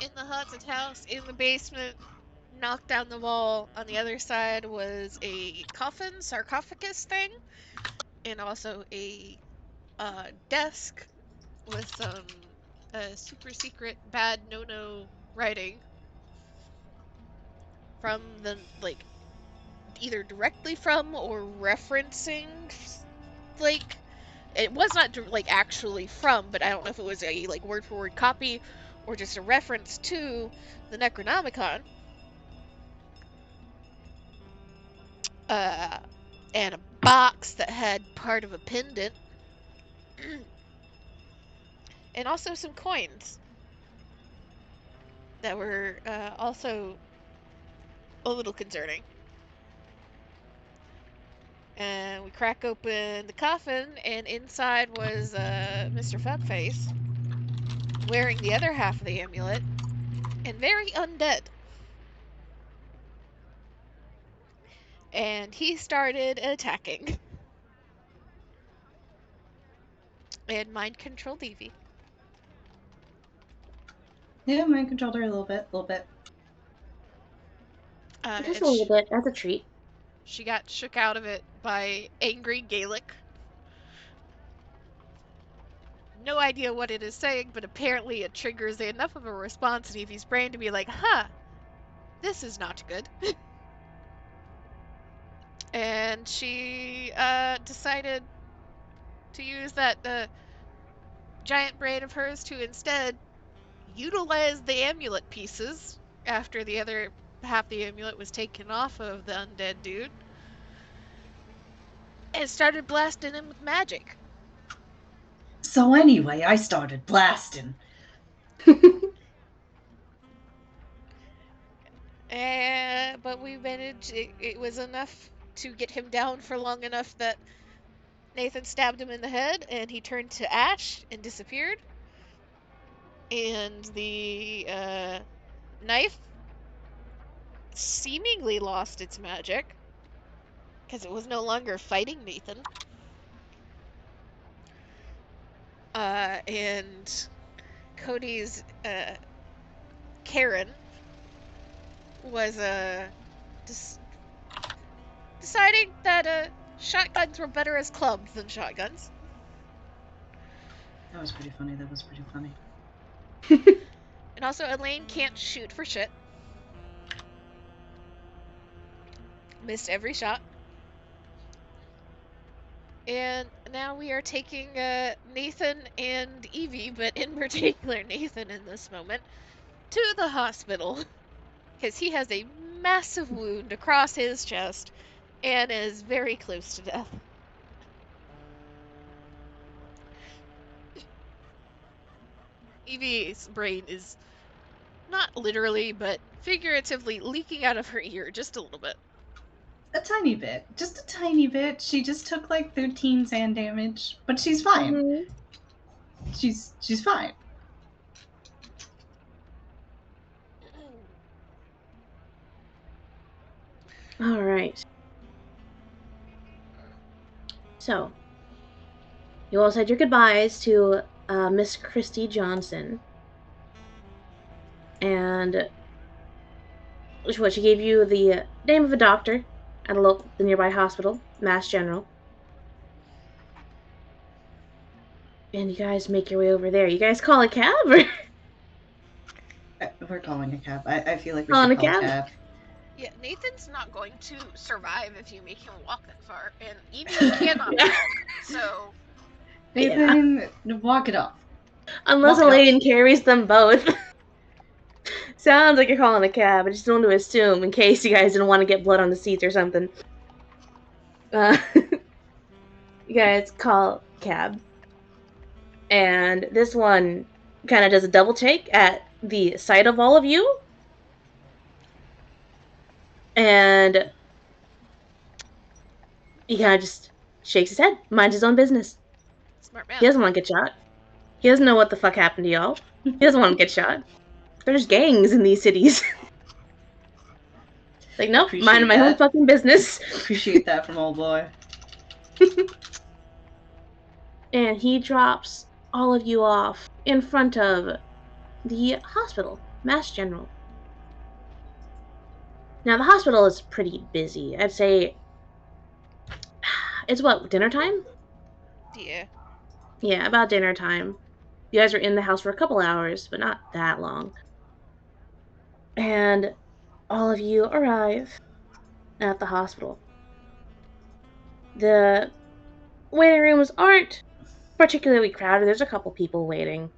in the haunted house, in the basement, knocked down the wall. On the other side was a coffin, sarcophagus thing, and also a desk with some super secret bad no-no writing from the, like, either directly from or referencing, like, it was not like actually from, but I don't know if it was a like word for word copy or just a reference to the Necronomicon. Uh, and a box that had part of a pendant, and also some coins that were also a little concerning. And we crack open the coffin, and inside was Mr. Fuckface wearing the other half of the amulet and very undead. And he started attacking and mind controlled Evie. Yeah, mind controlled her a little bit, Just a little bit. That's a treat. She got shook out of it by angry Gaelic. No idea what it is saying, but apparently it triggers enough of a response in Evie's brain to be like, huh, this is not good. And she decided to use that giant brain of hers to instead utilize the amulet pieces after the other half the amulet was taken off of the undead dude and started blasting him with magic. So anyway, I started blasting. But we managed, it was enough to get him down for long enough that Nathan stabbed him in the head and he turned to ash and disappeared. And the knife seemingly lost its magic because it was no longer fighting Nathan. And Cody's Karen was deciding that shotguns were better as clubs than shotguns. That was pretty funny. And also, Elaine can't shoot for shit. Missed every shot. And now we are taking Nathan and Evie, but in particular Nathan in this moment, to the hospital. Because he has a massive wound across his chest and is very close to death. Evie's brain is not literally, but figuratively leaking out of her ear just a little bit. A tiny bit. Just a tiny bit. She just took like 13 sand damage, but she's fine. Mm-hmm. She's fine. All right. So, you all said your goodbyes to Miss Christy Johnson. And she gave you the name of a doctor at the nearby hospital, Mass General. And you guys make your way over there. You guys call a cab? Or? We're calling a cab. I feel like we Calling should a call cab? a cab. Yeah, Nathan's not going to survive if you make him walk that far, and Evie cannot walk, so... Nathan, walk it off. Unless Elaine carries them both. Sounds like you're calling a cab. I just don't want to assume in case you guys didn't want to get blood on the seats or something. You guys call cab. And this one kind of does a double take at the sight of all of you. And he kind of just shakes his head, minds his own business. Smart man. He doesn't want to get shot. He doesn't know what the fuck happened to y'all. He doesn't want to get shot. There's gangs in these cities. Like, nope, minding my own fucking business. Appreciate that from old boy. And he drops all of you off in front of the hospital. Mass General. Now, the hospital is pretty busy. I'd say it's what, dinner time? Yeah. Yeah, about dinner time. You guys were in the house for a couple hours, but not that long. And all of you arrive at the hospital. The waiting rooms aren't particularly crowded. There's a couple people waiting.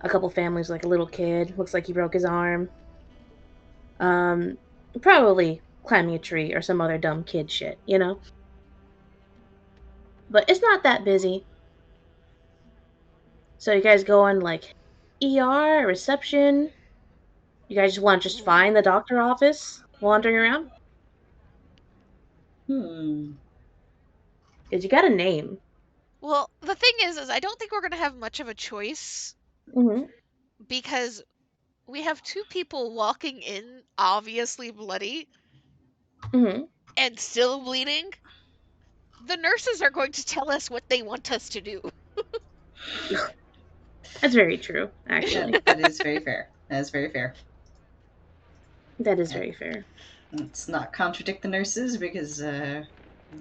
A couple families, like a little kid. Looks like he broke his arm. Probably climbing a tree or some other dumb kid shit, you know? But it's not that busy. So you guys go in, like, ER, reception. You guys just want to just find the doctor office wandering around? Because you got a name. Well, the thing is I don't think we're gonna have much of a choice Mm-hmm. because we have two people walking in, obviously bloody Mm-hmm. and still bleeding. The nurses are going to tell us what they want us to do. That's very true, actually. That is very fair. That is very fair. That is very fair. Let's not contradict the nurses because they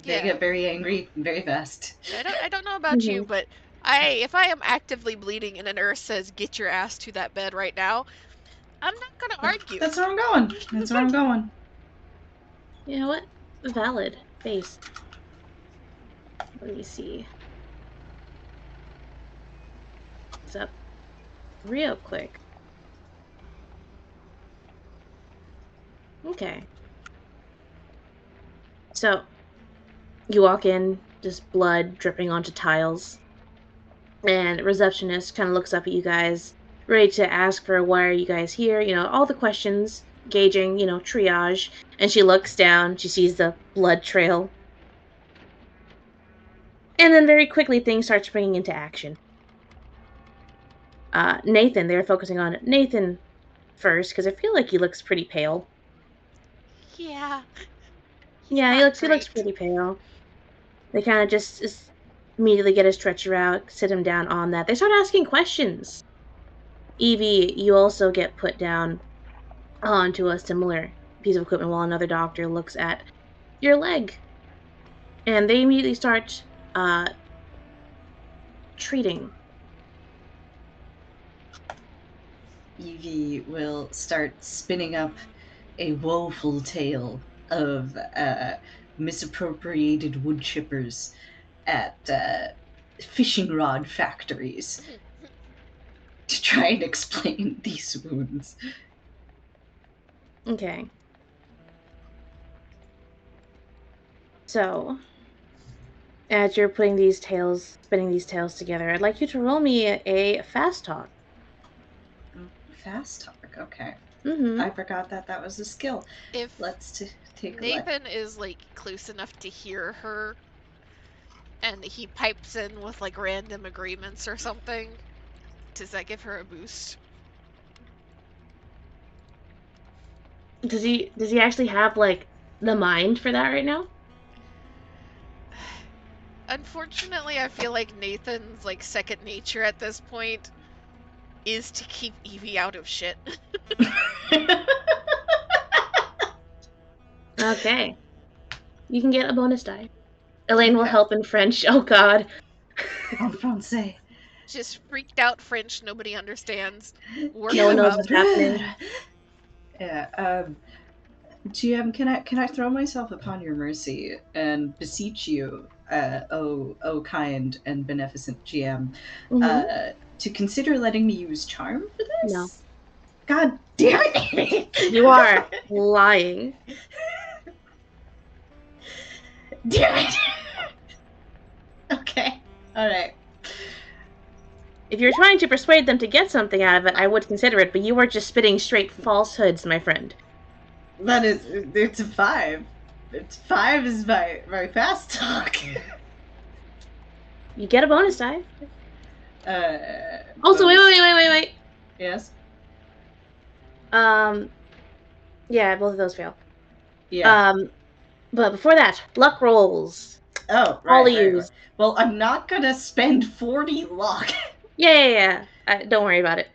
Yeah. get very angry very fast. I don't know about you, Mhm. but if I am actively bleeding and a nurse says get your ass to that bed right now, I'm not gonna argue. That's where I'm going. That's where I'm going. You know what? Valid. Face. Let me see. What's up? Real quick. Okay. So, you walk in, just blood dripping onto tiles. And receptionist kind of looks up at you guys, ready to ask for why are you guys here? You know, all the questions, gauging, you know, triage. And she looks down, she sees the blood trail. And then very quickly things start springing into action. Nathan, they're focusing on Nathan first, because I feel like he looks pretty pale. Yeah. Yeah, he looks pretty pale. They kind of just immediately get a stretcher out, sit him down on that. They start asking questions. Evie, you also get put down onto a similar piece of equipment while another doctor looks at your leg. And they immediately start treating. Evie will start spinning up a woeful tale of misappropriated wood chippers at fishing rod factories to try and explain these wounds. Okay. So, as you're spinning these tales together, I'd like you to roll me a fast talk. Fast talk, okay. Mm-hmm. I forgot that was a skill. If Let's take a look. Nathan is like close enough to hear her and he pipes in with like random agreements or something, does that give her a boost? Does he actually have like the mind for that right now? Unfortunately, I feel like Nathan's like second nature at this point is to keep Evie out of shit. Okay. You can get a bonus die. Elaine will help in French. Oh god. En français. Just freaked out French nobody understands. Work No one them knows up. what's happening. Yeah, GM, can I throw myself upon your mercy and beseech you, oh kind and beneficent GM, to consider letting me use charm for this? No. God damn it! You are lying. Damn it! Okay, alright. If you're trying to persuade them to get something out of it, I would consider it, but you are just spitting straight falsehoods, my friend. That is, it's a 5. It's 5 is my fast talk. You get a bonus die. Also, bonus. wait. Yes? Yeah, both of those fail. Yeah. But before that, luck rolls. Oh, right. All of yous. Well, I'm not gonna spend 40 luck. Yeah. Don't worry about it.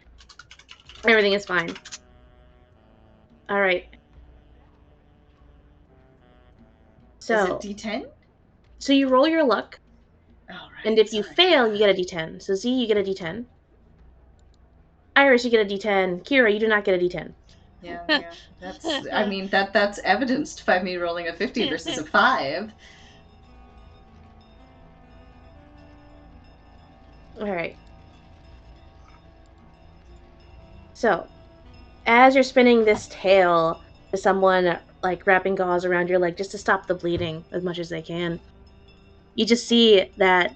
Everything is fine. All right. So, is it D10? So you roll your luck. All right. And if you fail, you get a D10. So Z, you get a D10. Iris, you get a D10. Kira, you do not get a D10. Yeah. That's evidenced by me rolling a 50 versus a 5. All right. So, as you're spinning this tail to someone like wrapping gauze around your leg just to stop the bleeding as much as they can, you just see that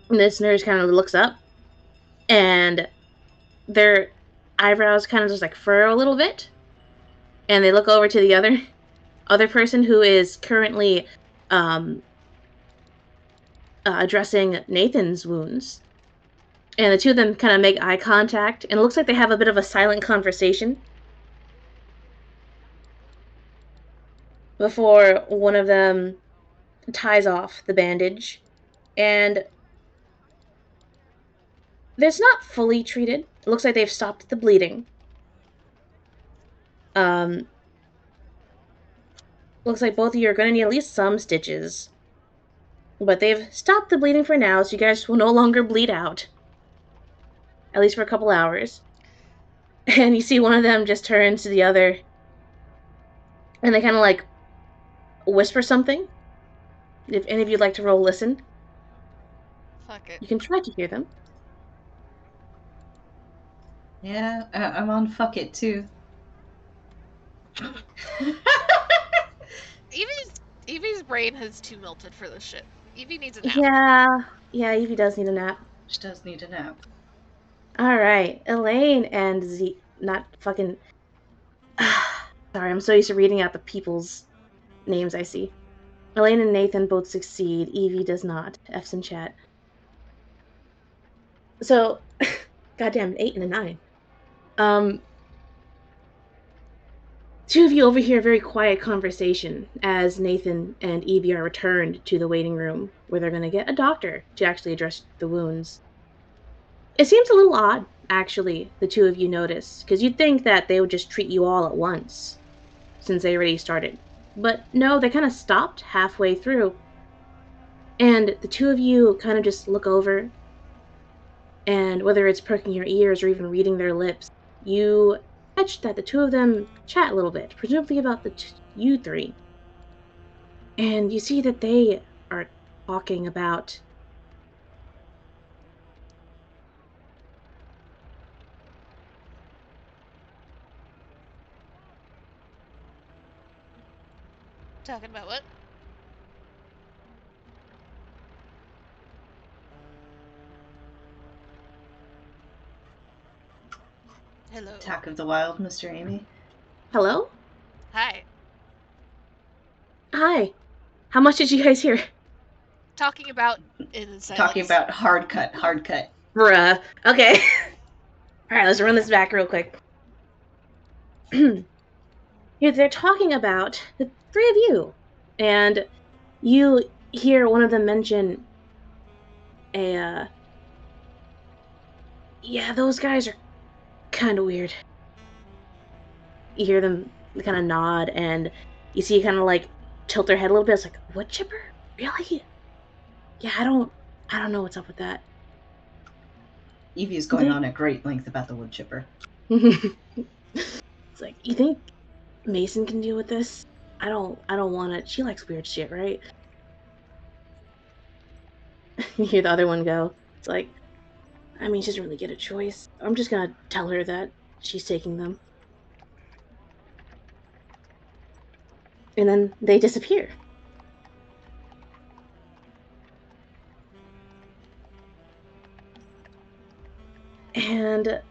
this nurse kind of looks up and their eyebrows kind of just like furrow a little bit, and they look over to the other person who is currently addressing Nathan's wounds. And the two of them kind of make eye contact, and it looks like they have a bit of a silent conversation before one of them ties off the bandage. And it's not fully treated. It looks like they've stopped the bleeding. Looks like both of you are going to need at least some stitches. But they've stopped the bleeding for now, so you guys will no longer bleed out. At least for a couple hours. And you see one of them just turns to the other, and they kind of like whisper something. If any of you'd like to roll listen. Fuck it. You can try to hear them. Yeah, I'm on fuck it too. Evie's brain has too melted for this shit. Evie needs a nap. Yeah, Evie does need a nap. She does need a nap. Alright, Elaine and Z... Not fucking... Sorry, I'm so used to reading out the people's names I see. Elaine and Nathan both succeed. Evie does not. F's in chat. So, goddamn, 8 and a 9. Two of you overhear a very quiet conversation as Nathan and Evie are returned to the waiting room, where they're going to get a doctor to actually address the wounds. It seems a little odd, actually, the two of you notice, because you'd think that they would just treat you all at once, since they already started. But no, they kind of stopped halfway through. And the two of you kind of just look over, and whether it's perking your ears or even reading their lips, you catch that the two of them chat a little bit, presumably about you three. And you see that they are talking about... Talking about what? Hello. Attack of the Wild, Mr. Amy. Hello? Hi. Hi. How much did you guys hear? Talking about in silence. Talking about hard cut. Bruh. Okay. Alright, let's run this back real quick. They're talking about the three of you. And you hear one of them mention yeah, those guys are kind of weird. You hear them kind of nod, and you see kind of like tilt their head a little bit. It's like, wood chipper? Really? Yeah, I don't know what's up with that. Evie is going on at great length about the wood chipper. It's like, you think Mason can deal with this? I don't want it. She likes weird shit, right? You hear the other one go. It's like, I mean, she doesn't really get a choice. I'm just gonna tell her that she's taking them. And then they disappear. And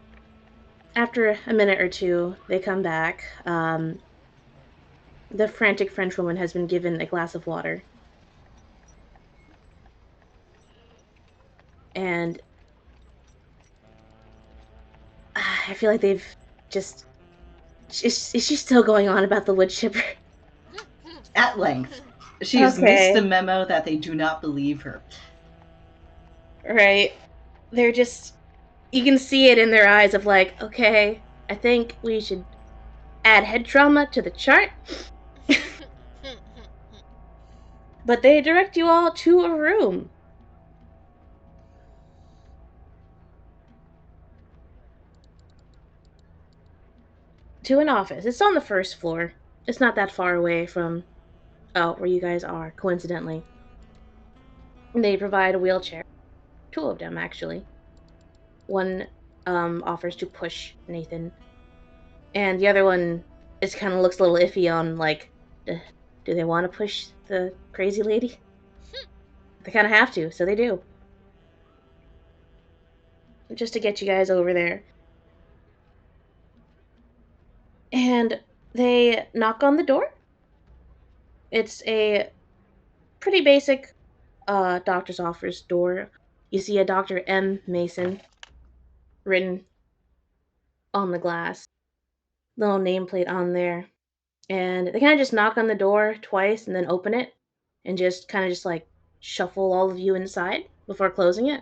after a minute or two, they come back. The frantic French woman has been given a glass of water. And I feel like they've just... Is she still going on about the wood chipper? At length. She has missed the memo that they do not believe her. Right. They're just... You can see it in their eyes of like, okay, I think we should add head trauma to the chart. But they direct you all to a room. To an office. It's on the first floor. It's not that far away from where you guys are, coincidentally. They provide a wheelchair. 2 of them, actually. One offers to push Nathan, and the other one is kind of looks a little iffy on, like, do they want to push the crazy lady? They kind of have to, so they do. Just to get you guys over there. And they knock on the door. It's a pretty basic doctor's office door. You see a Dr. M. Mason written on the glass. Little nameplate on there. And they kind of just knock on the door twice and then open it and just kind of just like shuffle all of you inside before closing it.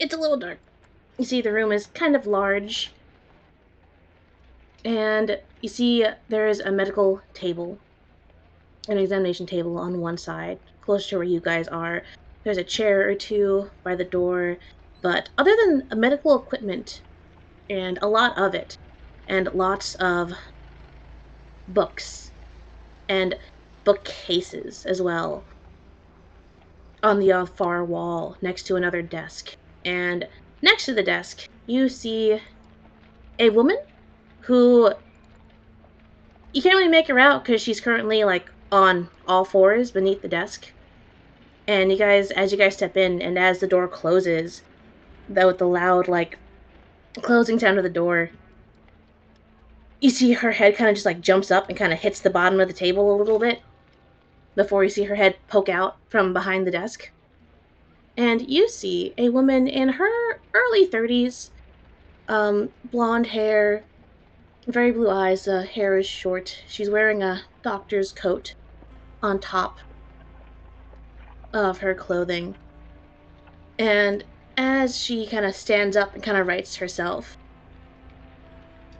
It's a little dark. You see the room is kind of large. And you see there is a medical table, an examination table on one side, close to where you guys are. There's a chair or two by the door, but other than medical equipment, and a lot of it, and lots of books, and bookcases as well, on the far wall next to another desk. And next to the desk, you see a woman who you can't really make her out because she's currently like on all fours beneath the desk. And you guys, as you guys step in, and as the door closes, though with the loud like closing sound of the door, you see her head kind of just like jumps up and kind of hits the bottom of the table a little bit before you see her head poke out from behind the desk. And you see a woman in her early 30s, blonde hair, very blue eyes, hair is short. She's wearing a doctor's coat on top of her clothing. And as she kind of stands up and kind of rights herself,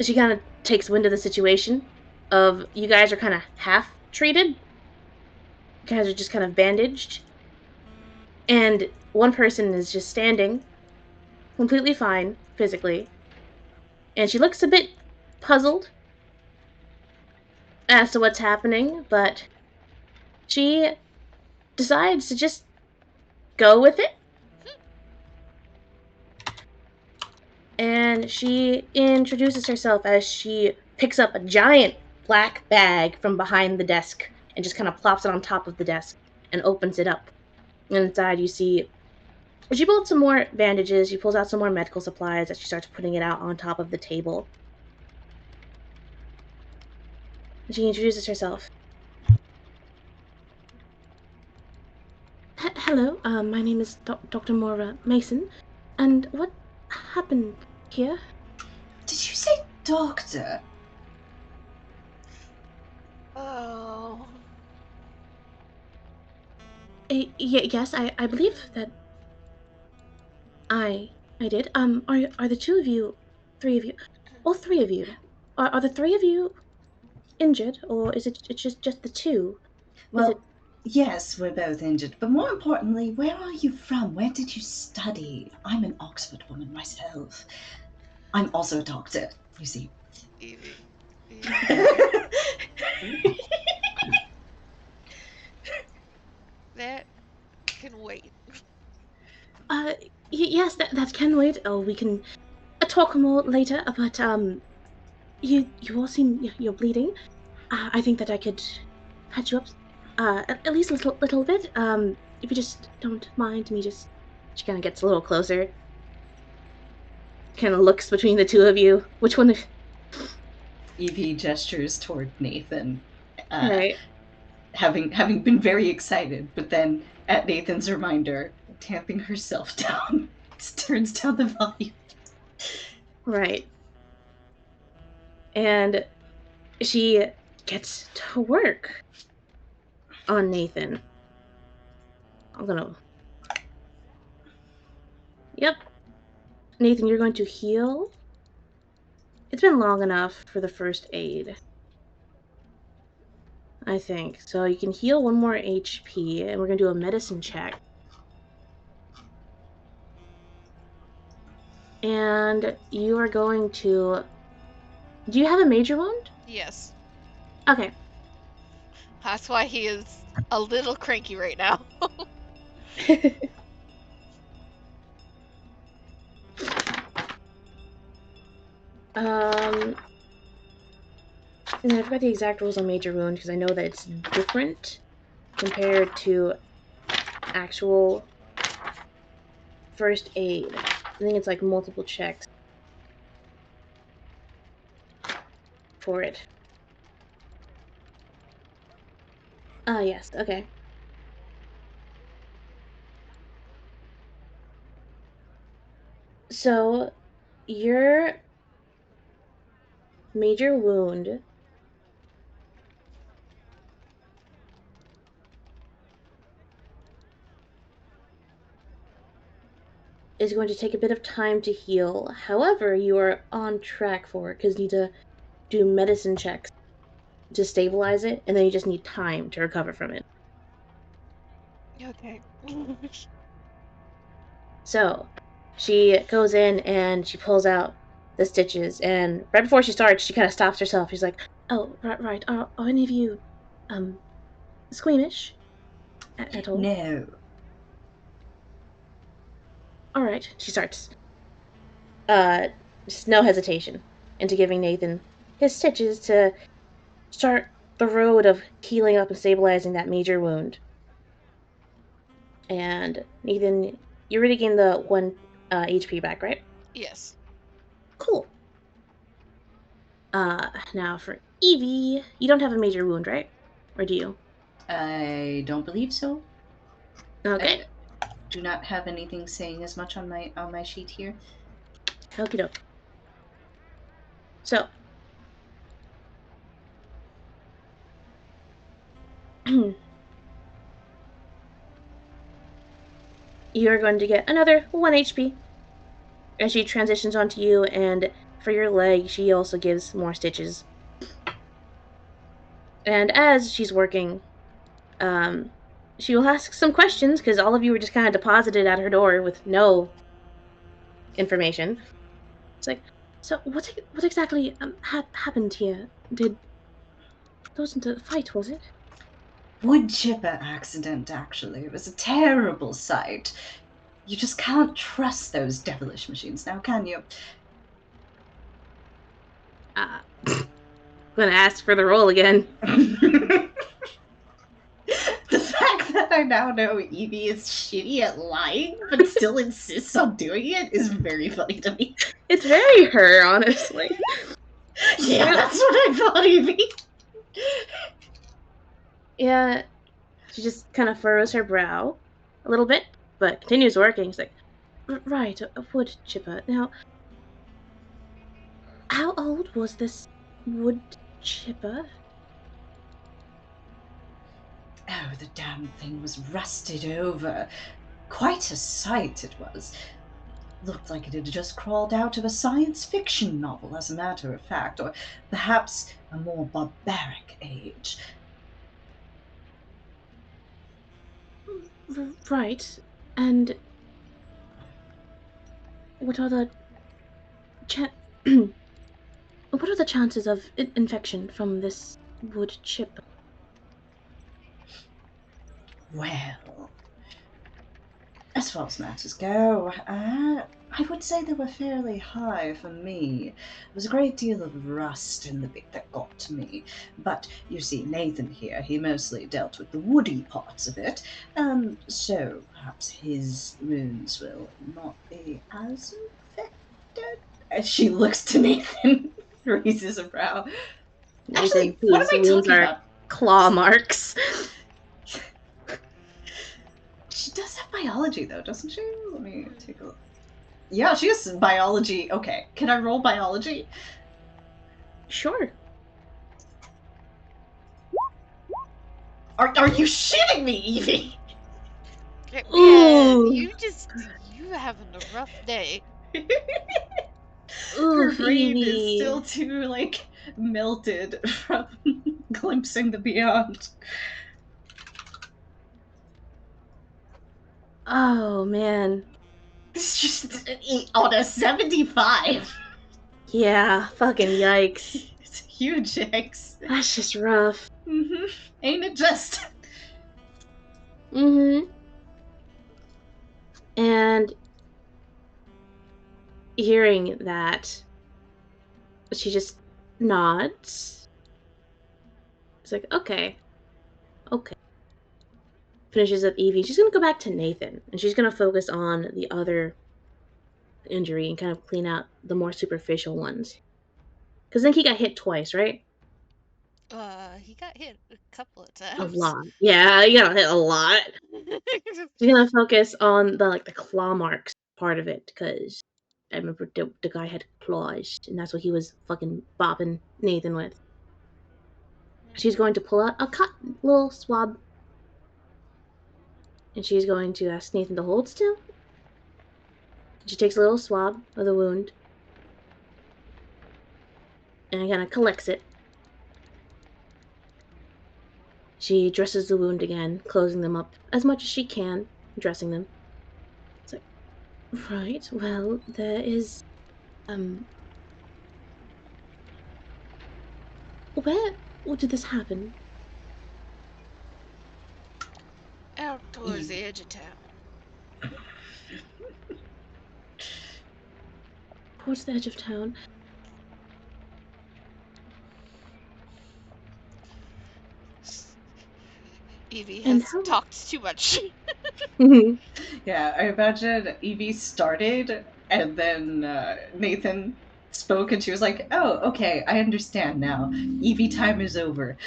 she kind of takes wind of the situation of you guys are kind of half treated. You guys are just kind of bandaged. And one person is just standing, completely fine physically. And she looks a bit puzzled as to what's happening, but she decides to just go with it. And she introduces herself as she picks up a giant black bag from behind the desk and just kind of plops it on top of the desk and opens it up. And inside you see she pulls some more bandages, she pulls out some more medical supplies as she starts putting it out on top of the table. She introduces herself. Hello, my name is Dr. Maura Mason, and what happened here? Did you say doctor? Oh. Yes, I believe that I did. Are the 2 of you, 3 of you, all 3 of you, are the 3 of you injured, or is it's just the 2? Well, yes, we're both injured, but more importantly, where are you from? Where did you study? I'm an Oxford woman myself. I'm also a doctor, you see. Evie. That can wait. Yes, that can wait. Oh, we can talk more later. But you all seem you're bleeding. I think that I could patch you up. At least a little bit. If you just don't mind me, just she kind of gets a little closer. Kind of looks between the 2 of you. Which one? Evie gestures toward Nathan, Right. having been very excited, but then at Nathan's reminder, tamping herself down, turns down the volume. Right. And she gets to work on Nathan. I'm gonna... Yep. Nathan, you're going to heal. It's been long enough for the first aid, I think. So you can heal 1 more HP, and we're gonna do a medicine check. And you are going to... Do you have a major wound? Yes. Okay. That's why he is a little cranky right now. And I forgot the exact rules on major wound because I know that it's different compared to actual first aid. I think it's like multiple checks for it. Ah, yes, okay. So, your major wound is going to take a bit of time to heal. However, you are on track for it because you need to do medicine checks to stabilize it, and then you just need time to recover from it. Okay. So, she goes in and she pulls out the stitches, and right before she starts, she kind of stops herself. She's like, "Oh, right. Are any of you, squeamish at all?" No. All right. She starts. Just no hesitation into giving Nathan his stitches to start the road of healing up and stabilizing that major wound. And Nathan, you already gained the 1 HP back, right? Yes. Cool. Now for Evie, you don't have a major wound, right? Or do you? I don't believe so. Okay. I do not have anything saying as much on my sheet here. Okie doke. So, you're going to get another 1 HP as she transitions onto you, and for your leg, she also gives more stitches. And as she's working, she will ask some questions because all of you were just kind of deposited at her door with no information. It's like, so what exactly happened here? It wasn't a fight, was it? Wood chipper accident, actually. It was a terrible sight. You just can't trust those devilish machines now, can you? Gonna ask for the roll again. The fact that I now know Evie is shitty at lying, but still insists on doing it is very funny to me. It's very her, honestly. Yeah, that's what I thought, Evie. Yeah, she just kind of furrows her brow a little bit, but continues working. She's like, right, a wood chipper. Now, how old was this wood chipper? Oh, the damn thing was rusted over. Quite a sight it was. Looked like it had just crawled out of a science fiction novel, as a matter of fact, or perhaps a more barbaric age. Right, and what are the what are the chances of infection from this wood chip? Well, as far as matters go, I would say they were fairly high for me. There was a great deal of rust in the bit that got to me. But you see, Nathan here, he mostly dealt with the woody parts of it, so perhaps his wounds will not be as infected. As she looks to Nathan, raises a brow. Actually, what am I wounds talking are about? claw marks. She does have biology, though, doesn't she? Let me take a look. Yeah, she has biology. Okay, can I roll biology? Sure. Are you shitting me, Evie? Man, Ooh, you having a rough day. ooh, Her brain is Evie. still too, like, melted from glimpsing the beyond. Oh man, It's just an 8 out of 75. yeah, fucking yikes. It's a huge X. That's just rough. Ain't it just? Mm-hmm. And hearing that, she just nods. It's like, okay, okay. Finishes up Evie. She's gonna go back to Nathan, and she's gonna focus on the other injury and kind of clean out the more superficial ones. Because then he got hit twice, right? He got hit a couple of A times. lot. Yeah, he got hit a lot. She's gonna focus on the claw marks part of it, because I remember the guy had claws, and that's what he was fucking bopping Nathan with. She's going to pull out a little swab, and she's going to ask Nathan to hold still. She takes a little swab of the wound, and kind of collects it. She dresses the wound again, closing them up as much as she can, dressing them. It's like, right, well, there is, where did this happen? Out towards the edge of town. Towards the edge of town. Evie And has how? talked too much. Yeah, I imagine Evie started, and then Nathan spoke, and she was like, "Oh, okay, I understand now. Evie time is over."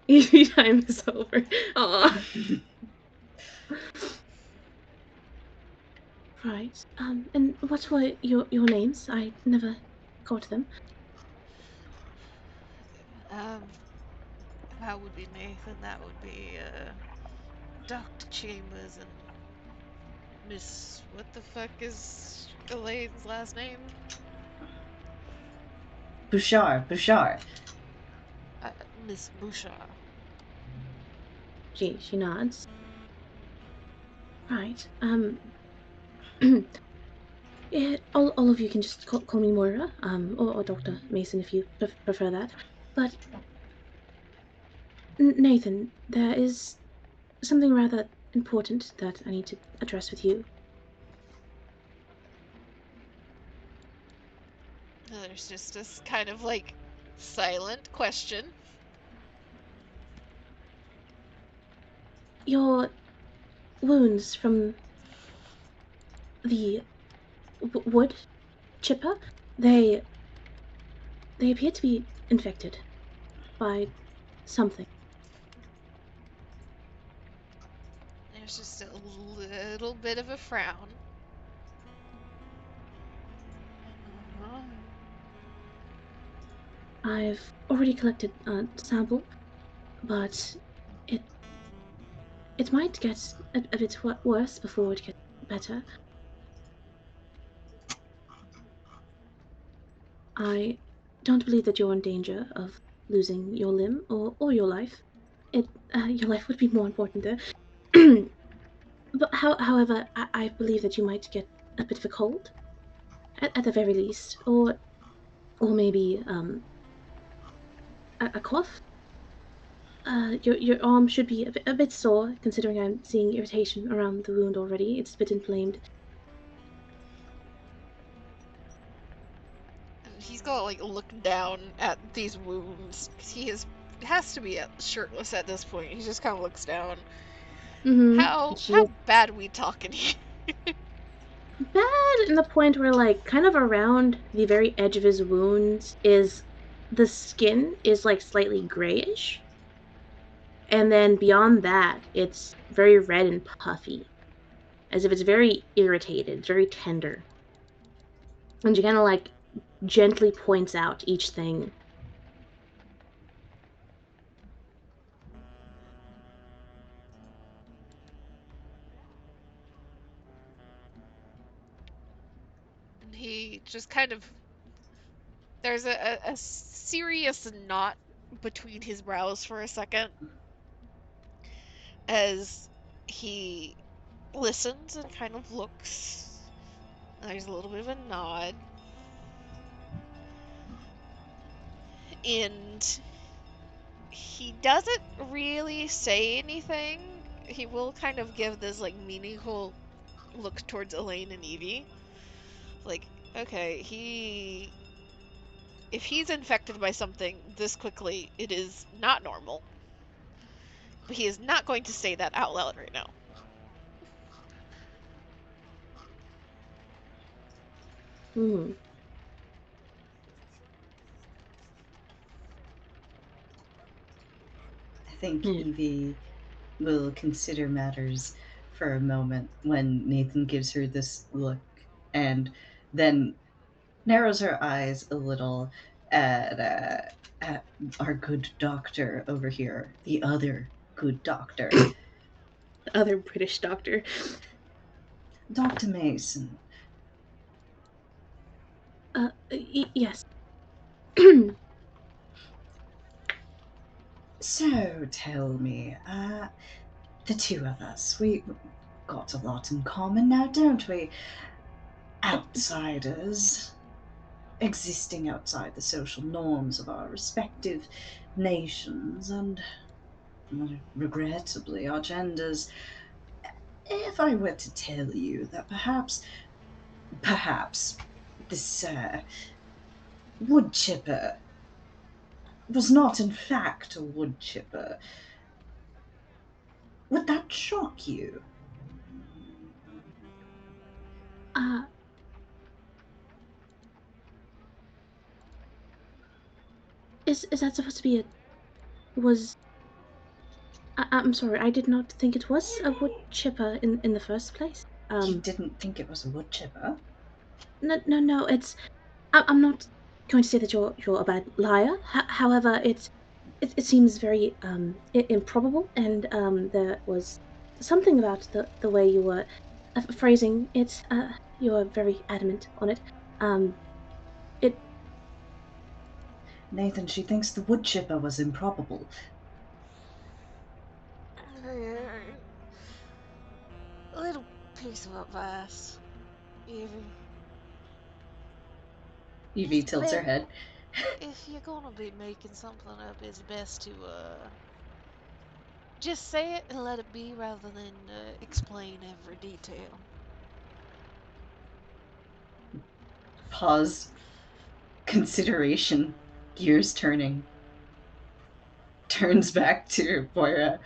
Easy time is over. Aw. Right. And what were your names? I never caught them. That would be Nathan. That would be Dr. Chambers and Miss. What the fuck is Elaine's last name? Bouchard. Miss Bouchard. She nods. Right. Yeah, all of you can just call me Moira, or Dr. Mason if you prefer that. But Nathan, there is something rather important that I need to address with you. There's just this kind of like silent question. Your wounds from the wood chipper, they appear to be infected by something. There's just a little bit of a frown. I've already collected a sample, but it might get a bit worse before it gets better. I don't believe that you're in danger of losing your limb or your life. Your life would be more important there. But however, I believe that you might get a bit of a cold, at the very least, or maybe a cough. Your arm should be a bit sore, considering I'm seeing irritation around the wound already. It's a bit inflamed. And he's gonna like look down at these wounds because has to be shirtless at this point. He just kind of looks down. Mm-hmm. How bad are we talking here? Bad in the point where, like, kind of around the very edge of his wounds is the skin is like slightly grayish, and then beyond that, it's very red and puffy, as if it's very irritated, very tender. And she kind of like gently points out each thing. he just kind of, there's a serious knot between his brows for a second as he listens and kind of looks. There's a little bit of a nod. And he doesn't really say anything. He will kind of give this like meaningful look towards Elaine and Evie. Like, okay, if he's infected by something this quickly, it is not normal. But he is not going to say that out loud right now. Hmm. I think Evie will consider matters for a moment when Nathan gives her this look, and then narrows her eyes a little at our good doctor over here, the other good doctor. The other British doctor. Dr. Mason. Yes. So tell me, the two of us, we got a lot in common now, don't we? Outsiders, existing outside the social norms of our respective nations, and regrettably our genders. If I were to tell you that perhaps this wood chipper was not in fact a wood chipper, would that shock you? Is that supposed to be I'm sorry, I did not think it was a wood chipper in the first place. You didn't think it was a wood chipper? No, it's... I'm not going to say that you're a bad liar. However, it seems very improbable, and there was something about the way you were phrasing it. You were very adamant on it. Nathan, she thinks the wood chipper was improbable. A little piece of advice, Evie. Evie tilts her head. If you're gonna be making something up, it's best to just say it and let it be rather than explain every detail. Pause. Consideration. Gears turning. Turns back to Moira.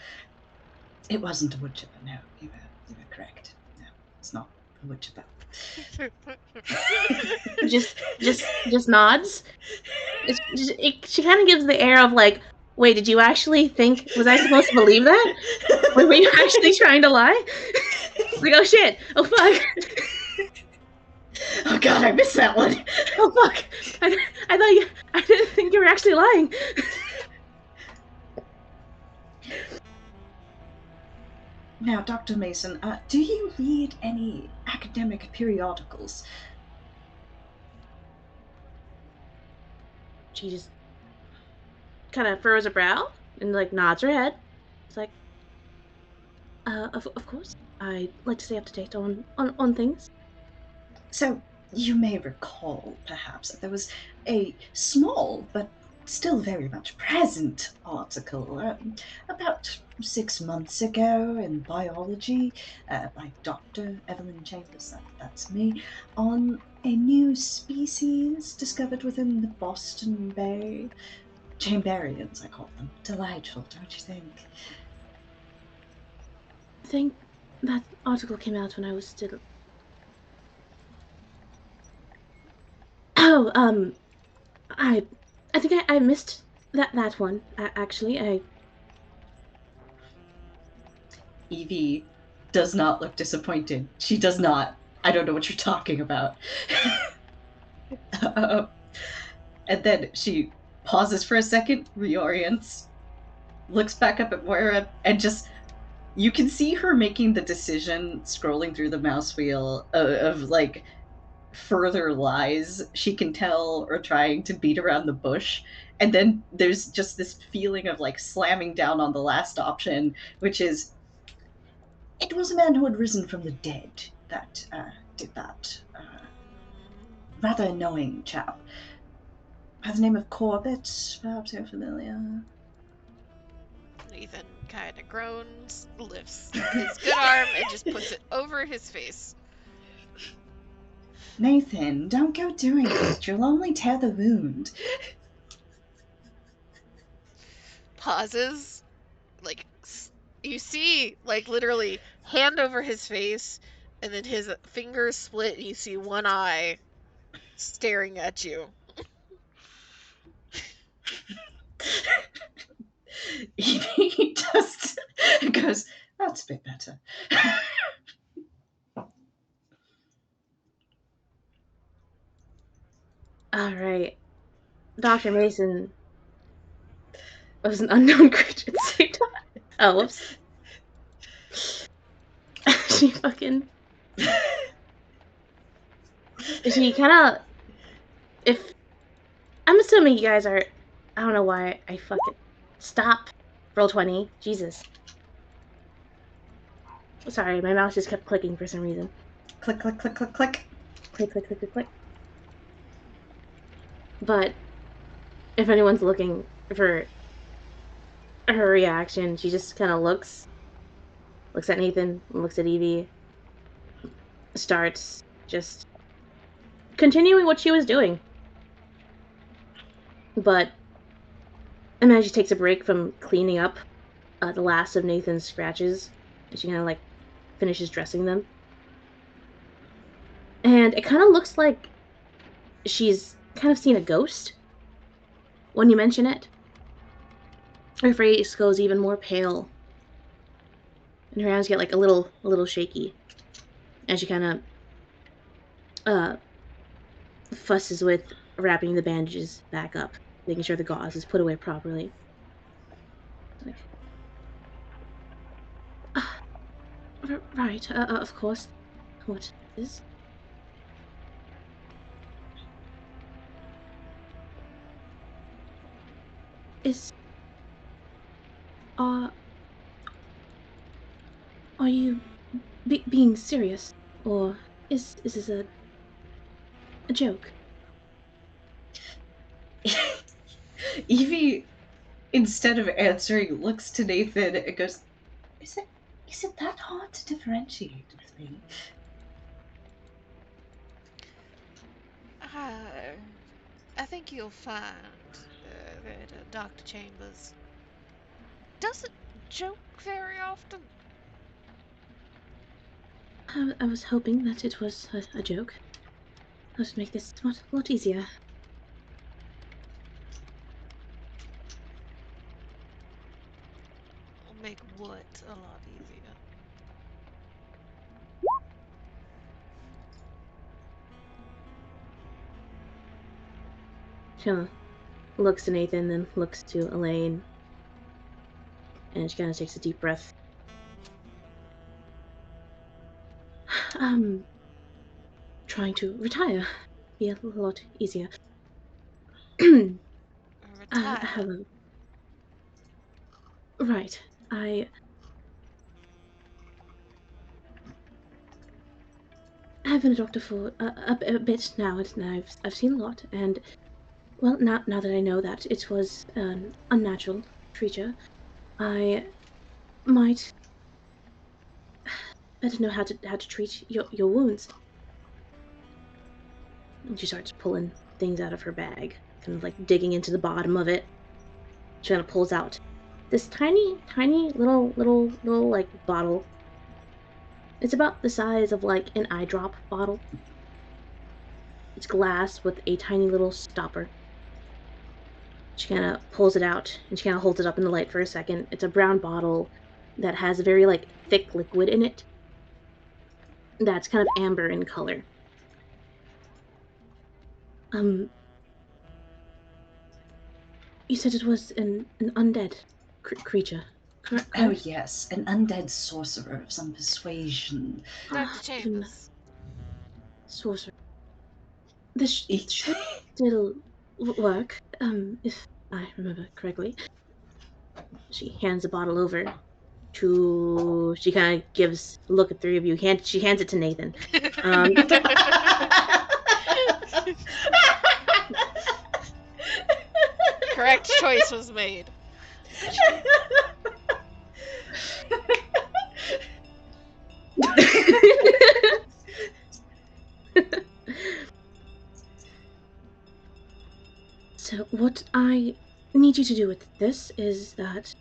It wasn't a wood chipper, no. You were correct. No, it's not a wood chipper. just nods. She kind of gives the air of like, wait, did you actually think, was I supposed to believe that? Were you actually trying to lie? Like, oh shit, oh fuck. Oh god, I missed that one. Oh fuck, I didn't think you were actually lying. Now, Dr. Mason, do you read any academic periodicals? She just kind of furrows her brow and like nods her head. It's like, of course, I'd like to stay up to date on things. So, you may recall, perhaps, that there was a small but still very much present article about 6 months ago in biology by Dr. Evelyn Chambers, that's me, on a new species discovered within the Boston Bay. Chamberians, I call them. Delightful, don't you think? I think that article came out when I was still... Oh, I think I missed that one, actually. Evie does not look disappointed. She does not. I don't know what you're talking about. And then she pauses for a second, reorients, looks back up at Moira, and just... You can see her making the decision, scrolling through the mouse wheel, of like, further lies she can tell or trying to beat around the bush. And then there's just this feeling of like slamming down on the last option, which is it was a man who had risen from the dead that did that. Rather annoying chap. By the name of Corbett, perhaps you're familiar. Nathan kind of groans, lifts his good arm, and just puts it over his face. Nathan, don't go doing that. You'll only tear the wound. Pauses. Like, you see, like, literally, hand over his face, and then his fingers split, and you see one eye staring at you. He just goes, that's a bit better. All right. Dr. Mason was an unknown creature at the same time. Oh, whoops. She fucking... She kind of... If... I'm assuming you guys are... I don't know why I fucking... Stop. Roll 20. Jesus. Sorry, my mouse just kept clicking for some reason. Click, click, click, click, click. Click, click, click, click, click. But if anyone's looking for her reaction, she just kind of looks at Nathan, looks at Evie, starts just continuing what she was doing. But and then she takes a break from cleaning up the last of Nathan's scratches, and she kind of like finishes dressing them. And it kind of looks like she's kind of seen a ghost when you mention it. Her face goes even more pale, and her hands get like a little shaky as she kind of fusses with wrapping the bandages back up, making sure the gauze is put away properly. Like, right, of course. What is? Are you being serious, or is this a joke? Evie, instead of answering, looks to Nathan and goes, Is it that hard to differentiate with me? I think you'll find that Dr. Chambers doesn't joke very often. I was hoping that it was a joke. That would make this a lot easier. Will make what a lot easier? She kind of looks to Nathan, then looks to Elaine, and she kind of takes a deep breath. Trying to retire. Be a lot easier. Retire? Right. I have been a doctor for a bit now, and I've seen a lot, and well, now that I know that it was an unnatural creature, I might better know how to treat your wounds. And she starts pulling things out of her bag, kind of like digging into the bottom of it. She kind of pulls out this tiny little like bottle. It's about the size of like an eye drop bottle. It's glass with a tiny little stopper. She kind of pulls it out, and she kind of holds it up in the light for a second. It's a brown bottle that has a very like thick liquid in it that's kind of amber in color. You said it was an undead creature, correct? Oh yes, an undead sorcerer of some persuasion. Dr. Chambers. Sorcerer. This should still work, if I remember correctly. She hands the bottle over to. She kind of gives a look at three of you. She hands it to Nathan. Correct choice was made. So what I need you to do with this is that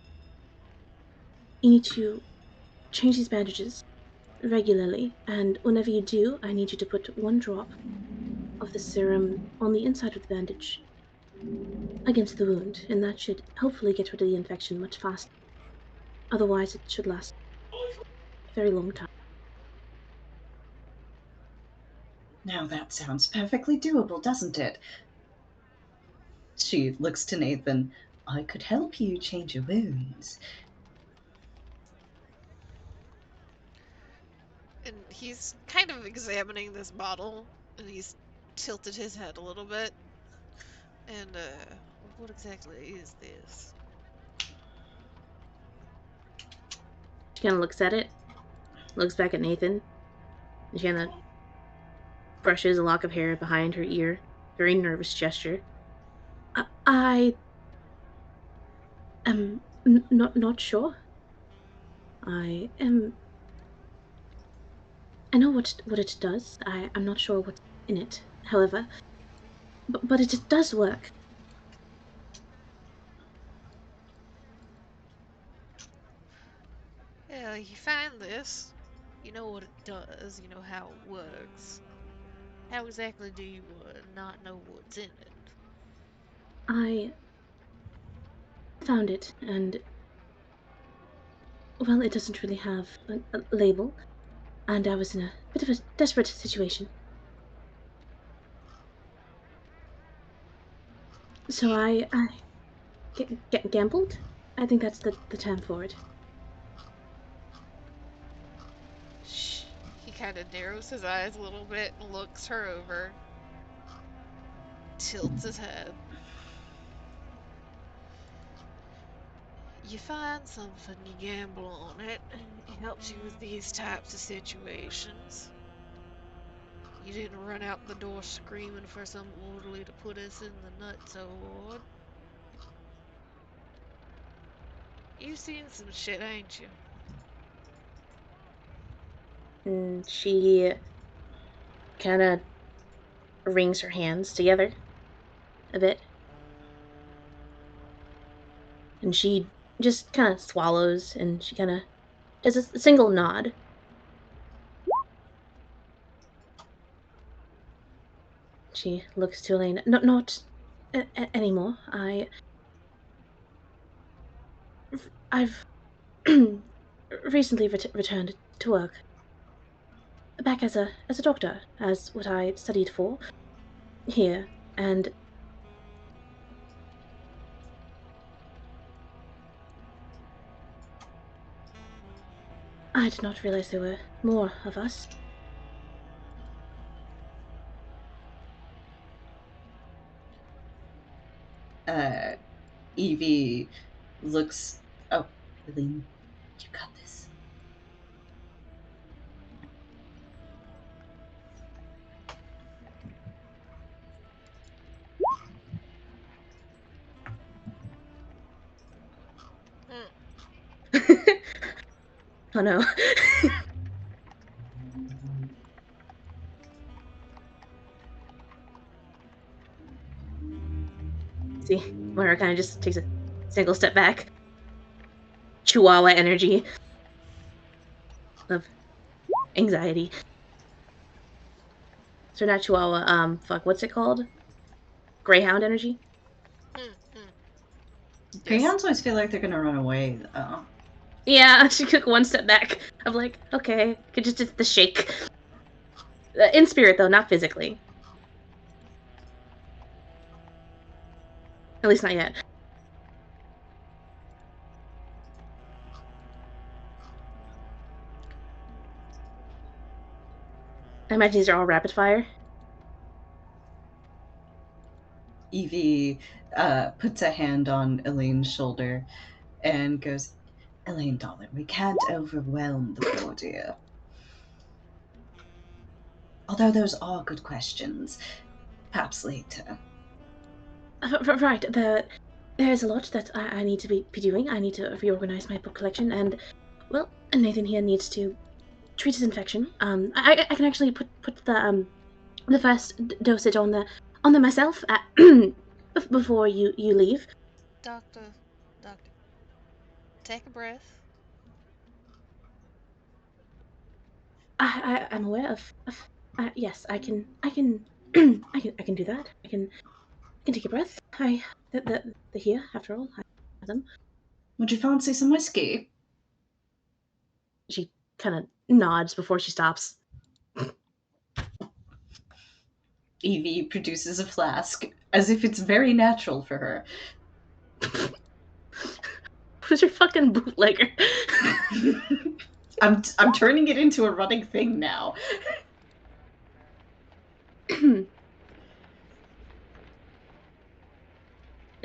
you need to change these bandages regularly, and whenever you do, I need you to put 1 drop of the serum on the inside of the bandage against the wound, and that should hopefully get rid of the infection much faster. Otherwise, it should last a very long time. Now that sounds perfectly doable, doesn't it? She looks to Nathan. I could help you change your wounds. And he's kind of examining this bottle, and he's tilted his head a little bit. And, what exactly is this? She kind of looks at it, looks back at Nathan, and she kind of brushes a lock of hair behind her ear, very nervous gesture. I am not sure. I am. I know what it does. I'm not sure what's in it, however, but it does work. Yeah, you find this. You know what it does. You know how it works. How exactly do you not know what's in it? I found it, and well, it doesn't really have a label, and I was in a bit of a desperate situation. So I gambled. I think that's the term for it. Shh. He kind of narrows his eyes a little bit and looks her over. Tilts his head. You find something, you gamble on it, and it helps you with these types of situations. You didn't run out the door screaming for some orderly to put us in the nutso ward. You've seen some shit, ain't you? And she kind of wrings her hands together a bit, and she just kind of swallows, and she kind of does a single nod. She looks to Elaine. Not anymore. I've recently returned to work, back as a doctor, as what I studied for here, and I did not realize there were more of us. Evie looks. Oh, Eileen, you got this. Oh no. See, Moira kind of just takes a single step back. Chihuahua energy of anxiety. So not Chihuahua. Fuck, what's it called? Greyhound energy. Yes. Greyhounds always feel like they're gonna run away, though. Yeah, she took one step back. I'm like, okay, could just the shake. In spirit though, not physically. At least not yet. I imagine these are all rapid fire. Evie puts a hand on Elaine's shoulder and goes, Elaine, darling, we can't overwhelm the poor dear. Although those are good questions. Perhaps later. Right, there's a lot that I need to be doing. I need to reorganize my book collection, and, well, Nathan here needs to treat his infection. I can actually put the first dosage on the myself before you leave. Doctor, take a breath. I'm aware of yes, I can I can do that. I can take a breath. They're here after all. I have them. Would you fancy some whiskey? She kind of nods before she stops. Evie produces a flask as if it's very natural for her. Who's your fucking bootlegger? I'm turning it into a running thing now.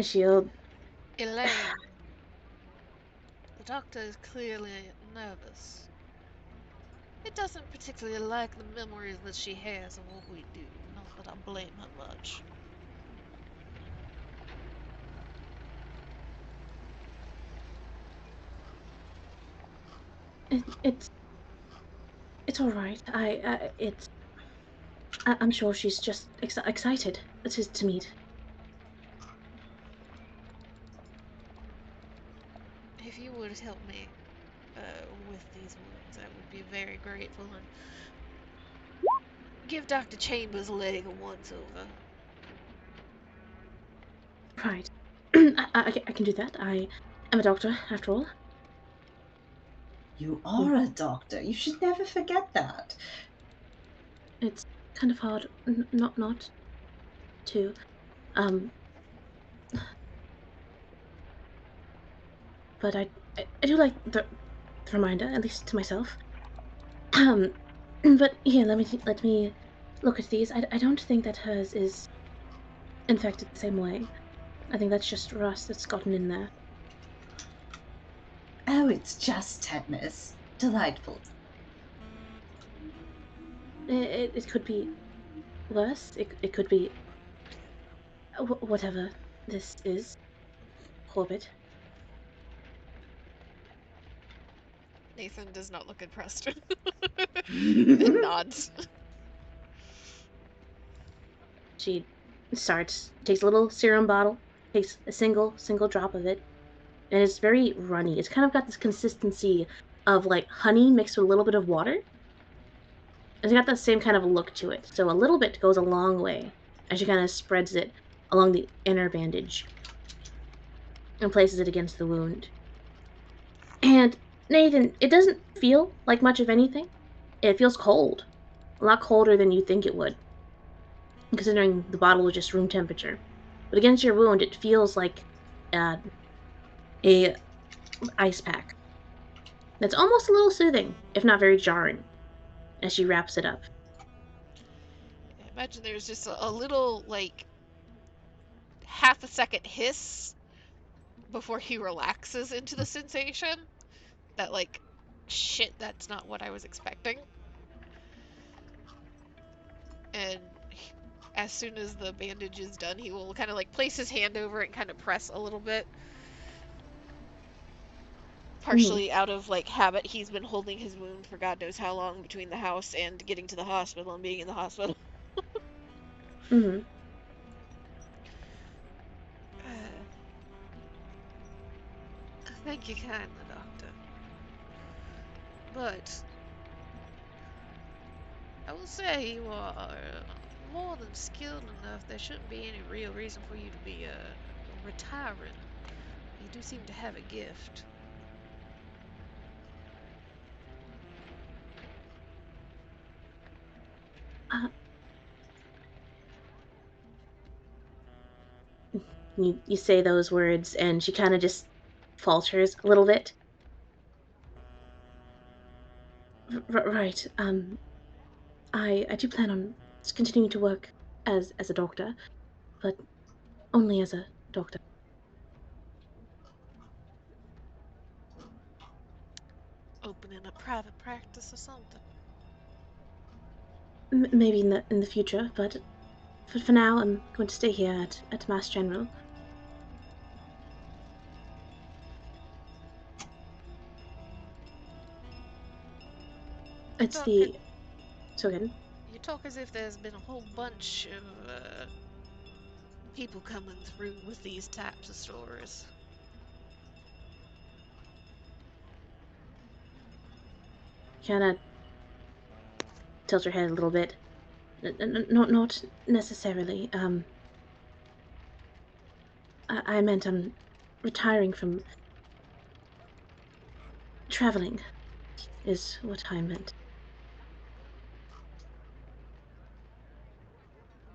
She'll. Elaine, the doctor is clearly nervous. It doesn't particularly like the memories that she has of what we do. Not that I blame her much. It's all right. I'm sure she's just excited to meet. If you would help me with these wounds, I would be very grateful, and give Dr. Chambers' leg a once-over. Right. I can do that. I am a doctor, after all. You are a doctor. You should never forget that. It's kind of hard not to. But I do like the reminder, at least to myself. But here, let me look at these. I don't think that hers is infected the same way. I think that's just rust that's gotten in there. Oh, it's just tetanus. Delightful. It could be worse. It could be whatever this is. Corbett. Nathan does not look impressed. And nods. She takes a little serum bottle, takes a single drop of it, and it's very runny. It's kind of got this consistency of like honey mixed with a little bit of water. It's got that same kind of look to it. So a little bit goes a long way as she kind of spreads it along the inner bandage and places it against the wound. And Nathan, it doesn't feel like much of anything. It feels cold. A lot colder than you think it would, considering the bottle was just room temperature. But against your wound, it feels like a ice pack. That's almost a little soothing, if not very jarring, as she wraps it up. I imagine there's just a little, like, half a second hiss before he relaxes into the sensation. That, like, shit, that's not what I was expecting. And as soon as the bandage is done, he will kind of like place his hand over it and kind of press a little bit. Partially out of like habit, he's been holding his wound for God knows how long between the house and getting to the hospital and being in the hospital. Thank you kindly, Doctor. But I will say you are more than skilled enough. There shouldn't be any real reason for you to be retiring. You do seem to have a gift. You say those words, and she kind of just falters a little bit. Right. I do plan on continuing to work as a doctor, but only as a doctor. Opening a private practice or something. Maybe in the future, but for now, I'm going to stay here at Mass General. It's the... So good. You talk as if there's been a whole bunch of people coming through with these types of stories. Kinda tilts her head a little bit. Not necessarily. I meant I'm retiring from traveling, is what I meant.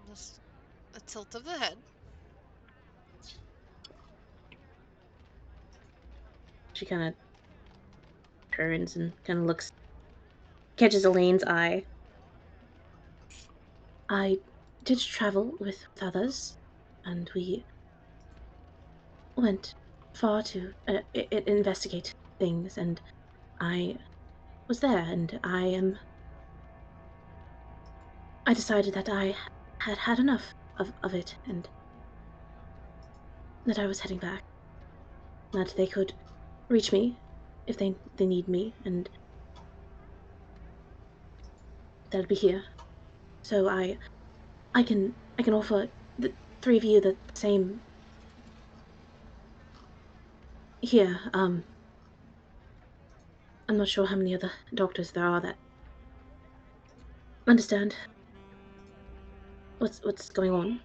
Just a tilt of the head. She kind of turns and kind of looks, catches Elaine's eye. I did travel with others, and we went far to investigate things, and I was there, and I decided that I had had enough of it, and that I was heading back. That they could reach me if they need me, and that I'd be here. So I can offer the three of you the same here. I'm not sure how many other doctors there are that understand what's going on,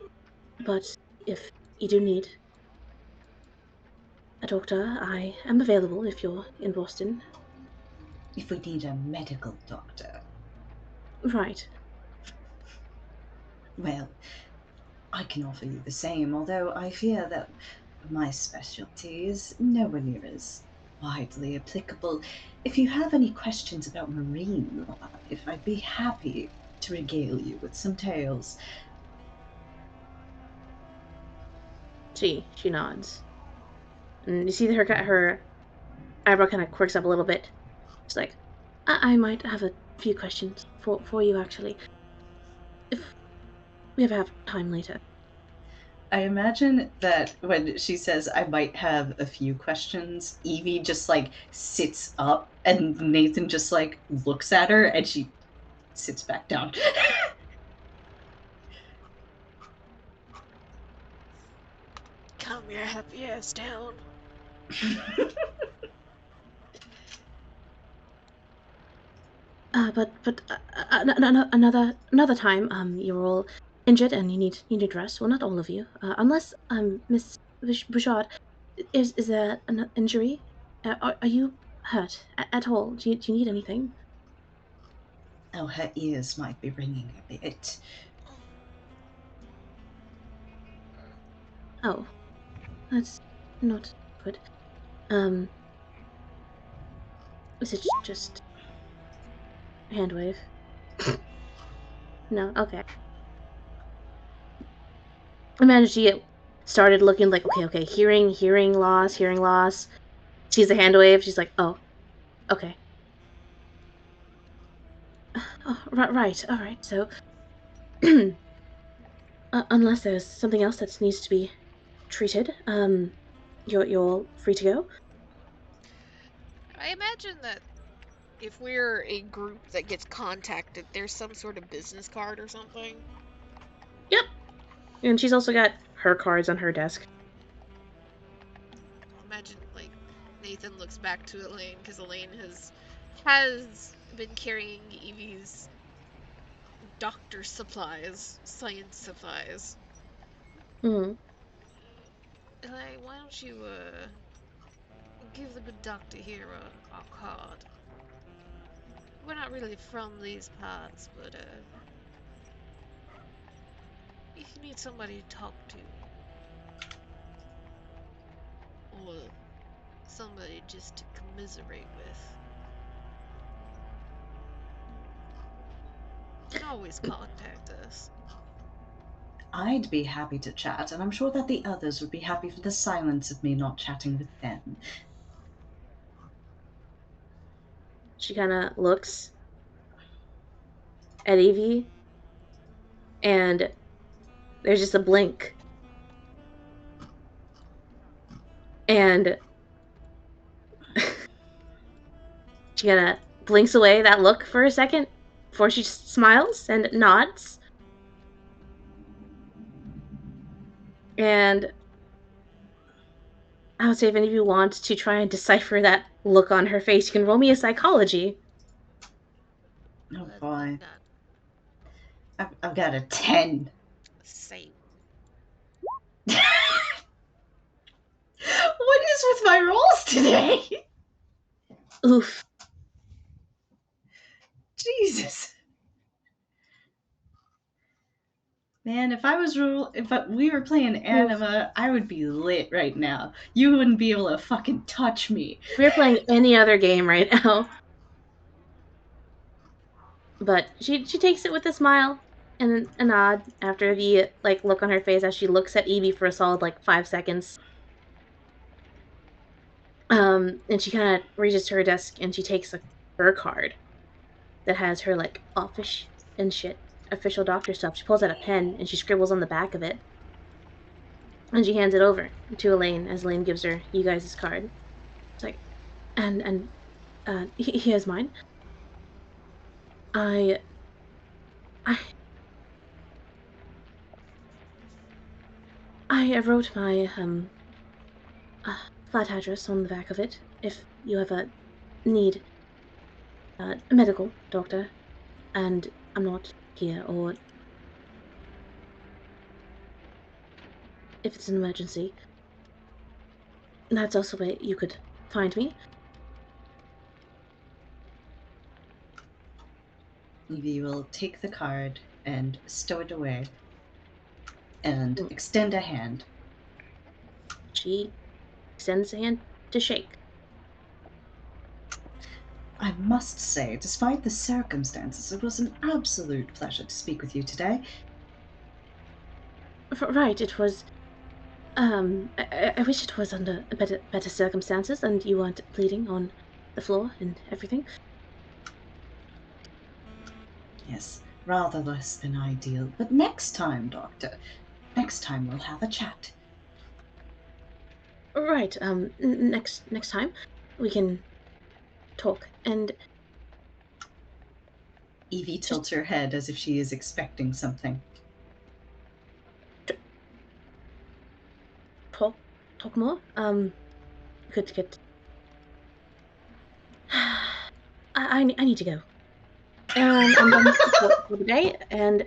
but if you do need a doctor, I am available if you're in Boston. If we need a medical doctor. Right. Well, I can offer you the same, although I fear that my specialty is nowhere near as widely applicable. If you have any questions about marine life, I'd be happy to regale you with some tales. She nods, and you see her eyebrow kind of quirks up a little bit. She's like, I might have a few questions for you, actually, if we ever have time later. I imagine that when she says, I might have a few questions, Evie just like sits up and Nathan just like looks at her and she sits back down. Calm your happy ass down. But another time, you're all injured and you need rest. Well, not all of you, unless Miss Bouchard, is there an injury? Are you hurt at all? Do you need anything? Oh, her ears might be ringing a bit. Oh, that's not good. Is it just hand wave? No, okay. I managed to get started looking like, okay, hearing loss. Sees the hand wave, she's like, oh, okay. Oh, right, alright, so, unless there's something else that needs to be treated, you're all free to go. I imagine that if we're a group that gets contacted, there's some sort of business card or something. Yep. And she's also got her cards on her desk. Imagine, like, Nathan looks back to Elaine, because Elaine has been carrying Evie's doctor supplies, science supplies. Mm-hmm. Like, why don't you, give the good doctor here our card? We're not really from these parts, but, if you need somebody to talk to, or somebody just to commiserate with, you can always contact us. I'd be happy to chat, and I'm sure that the others would be happy for the silence of me not chatting with them. She kind of looks at Evie, and there's just a blink. And she kind of blinks away that look for a second before she smiles and nods. And I would say if any of you want to try and decipher that look on her face, you can roll me a psychology. Oh boy. I've got a 10. Same. What is with my rolls today? Oof. Jesus. Man, if we were playing Anima, I would be lit right now. You wouldn't be able to fucking touch me. If we were playing any other game right now. But she takes it with a smile and a nod after the look on her face as she looks at Evie for a solid 5 seconds. And she kind of reaches to her desk and she takes her card that has her office and shit, official doctor stuff. She pulls out a pen and she scribbles on the back of it. And she hands it over to Elaine as Elaine gives her you guys' card. It's like, and here's mine. I wrote my flat address on the back of it. If you ever need a medical doctor, and I'm not here, or if it's an emergency, that's also where you could find me. Evie will take the card and stow it away and extend a hand. She extends a hand to shake. I must say, despite the circumstances, it was an absolute pleasure to speak with you today. Right, it was. I wish it was under better circumstances and you weren't bleeding on the floor and everything. Yes, rather less than ideal. But next time, Doctor, next time we'll have a chat. Right, next time we can talk. And Evie tilts her head as if she is expecting something. Talk more? Could get. I need to go. And I'm done for the day. And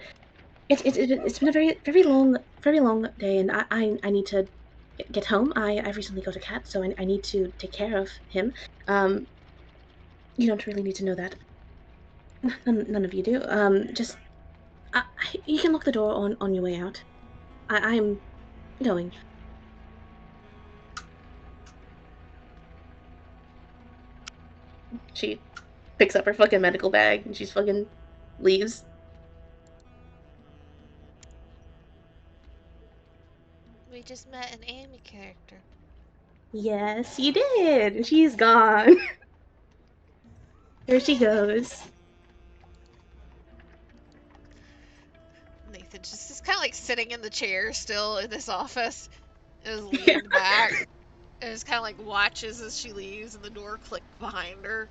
it's been a very long day, and I need to get home. I recently got a cat, so I need to take care of him. You don't really need to know that. None of you do. Just you can lock the door on your way out. I'm going. She picks up her fucking medical bag and she's fucking leaves. We just met an Amy character. Yes, you did. She's gone. There she goes. Nathan just is kind of sitting in the chair still in this office. Is leaned back. And just kind of watches as she leaves and the door clicks behind her.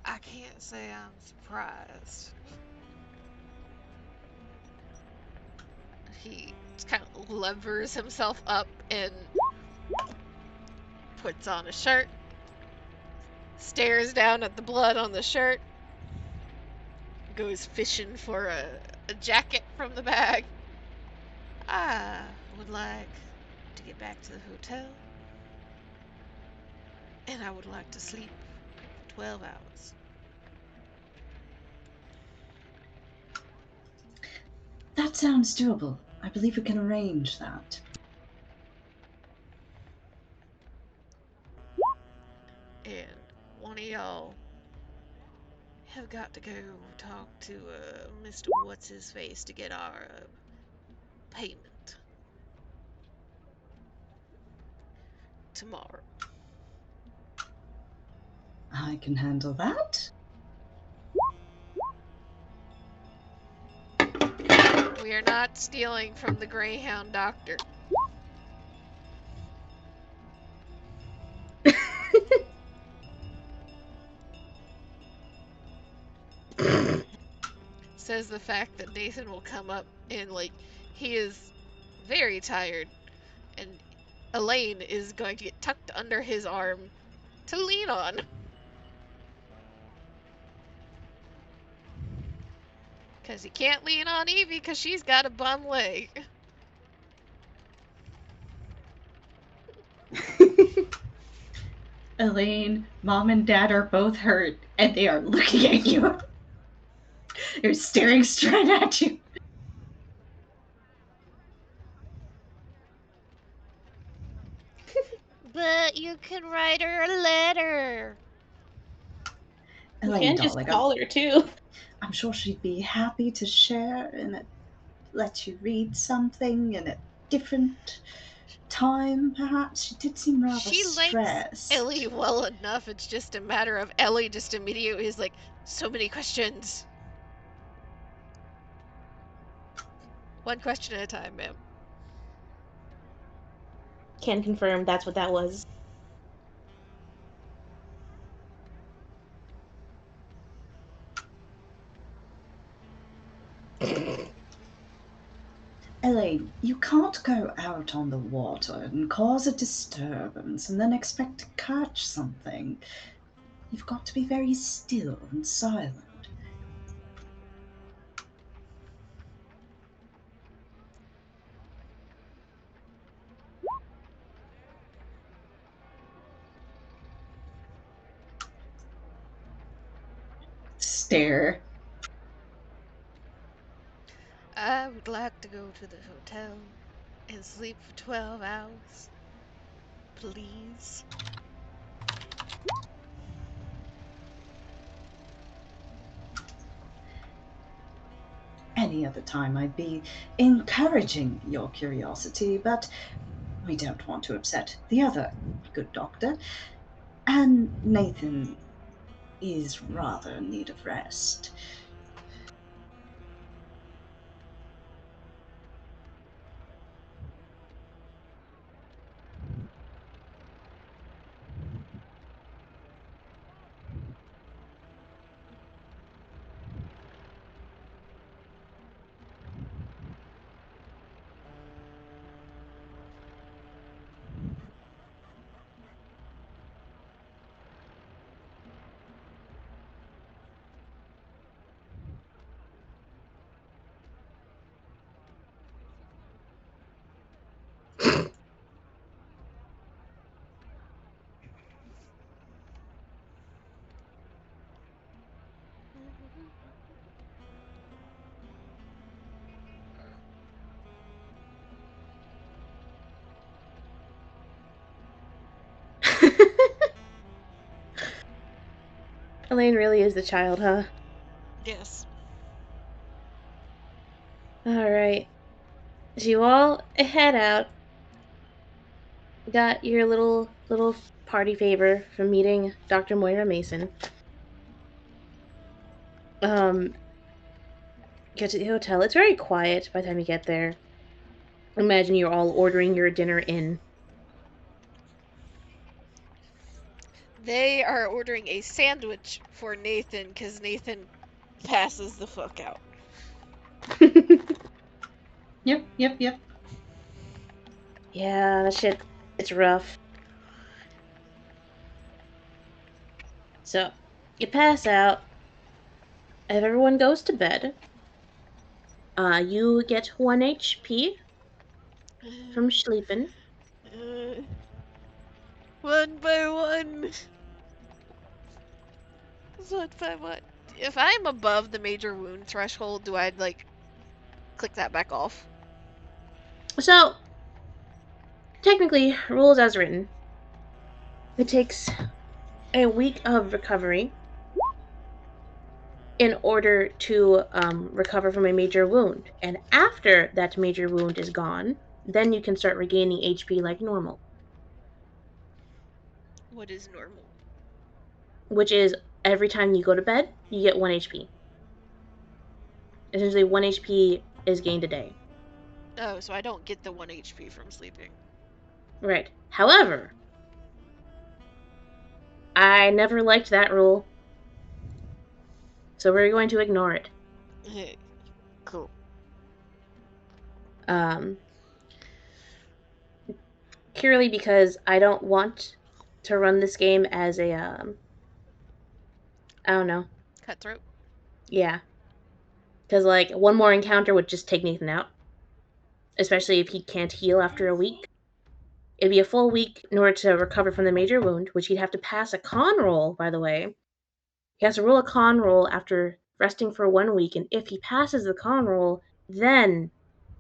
I can't say I'm surprised. He just kind of levers himself up and puts on a shirt, stares down at the blood on the shirt, goes fishing for a jacket from the bag. I would like to get back to the hotel, and I would like to sleep 12 hours. That sounds doable. I believe we can arrange that. And one of y'all have got to go talk to Mr. What's-His-Face to get our payment tomorrow. I can handle that. We are not stealing from the Greyhound Doctor. Says the fact that Nathan will come up and, like, he is very tired, and Elaine is going to get tucked under his arm to lean on. Because he can't lean on Evie because she's got a bum leg. Elaine, Mom and Dad are both hurt, and they are looking at you. They're staring straight at you. But you can write her a letter. You Elaine, can just darling, call her, too. I'm sure she'd be happy to share and let you read something in a different time, perhaps. She did seem rather She likes stressed. Ellie well enough. It's just a matter of Ellie just immediately is like, so many questions. One question at a time, ma'am. Can confirm that's what that was. Elaine, you can't go out on the water and cause a disturbance and then expect to catch something. You've got to be very still and silent. Stare. I would like to go to the hotel and sleep for 12 hours. Please. Any other time I'd be encouraging your curiosity, but we don't want to upset the other good doctor. And Nathan is rather in need of rest. Elaine really is the child, huh? Yes. Alright. So you all head out. Got your little party favor from meeting Dr. Moira Mason. Get to the hotel. It's very quiet by the time you get there. Imagine you're all ordering your dinner in. They are ordering a sandwich for Nathan because Nathan passes the fuck out. Yep. Yeah, that shit, it's rough. So, you pass out. If everyone goes to bed, you get 1 HP from sleeping. One by one. One by one. If I'm above the major wound threshold, do I, like, click that back off? So, technically, rules as written. It takes a week of recovery in order to recover from a major wound. And after that major wound is gone, then you can start regaining HP like normal. What is normal? Which is every time you go to bed, you get 1 HP. Essentially, 1 HP is gained a day. Oh, so I don't get the 1 HP from sleeping. Right. However, I never liked that rule. So we're going to ignore it. Cool. Purely because I don't want to run this game as a, I don't know. Cutthroat? Yeah. Because, like, one more encounter would just take Nathan out. Especially if he can't heal after a week. It'd be a full week in order to recover from the major wound, which he'd have to pass a con roll, by the way. He has to roll a con roll after resting for 1 week, and if he passes the con roll, then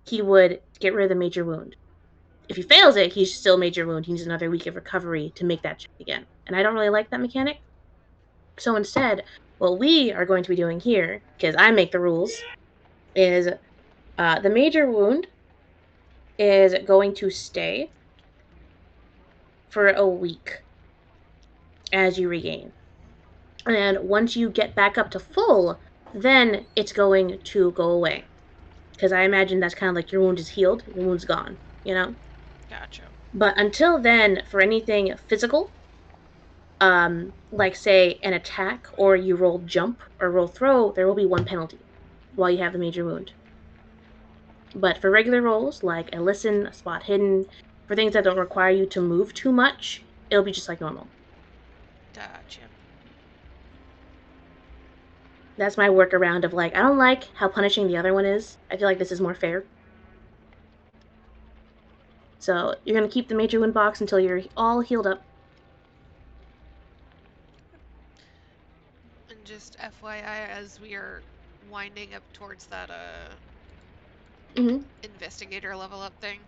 he would get rid of the major wound. If he fails it, he's still major wound. He needs another week of recovery to make that check again. And I don't really like that mechanic. So instead, what we are going to be doing here, because I make the rules, is the major wound is going to stay for a week as you regain. And once you get back up to full, then it's going to go away. Because I imagine that's kind of like your wound is healed, your wound's gone, you know? Gotcha. But until then, for anything physical, like say an attack or you roll jump or roll throw, there will be 1 penalty while you have the major wound. But for regular rolls, like a listen, a spot hidden, for things that don't require you to move too much, it'll be just like normal. Gotcha. That's my workaround of, like, I don't like how punishing the other one is. I feel like this is more fair. So you're going to keep the major wound box until you're all healed up. And just FYI, as we are winding up towards that investigator level up thing,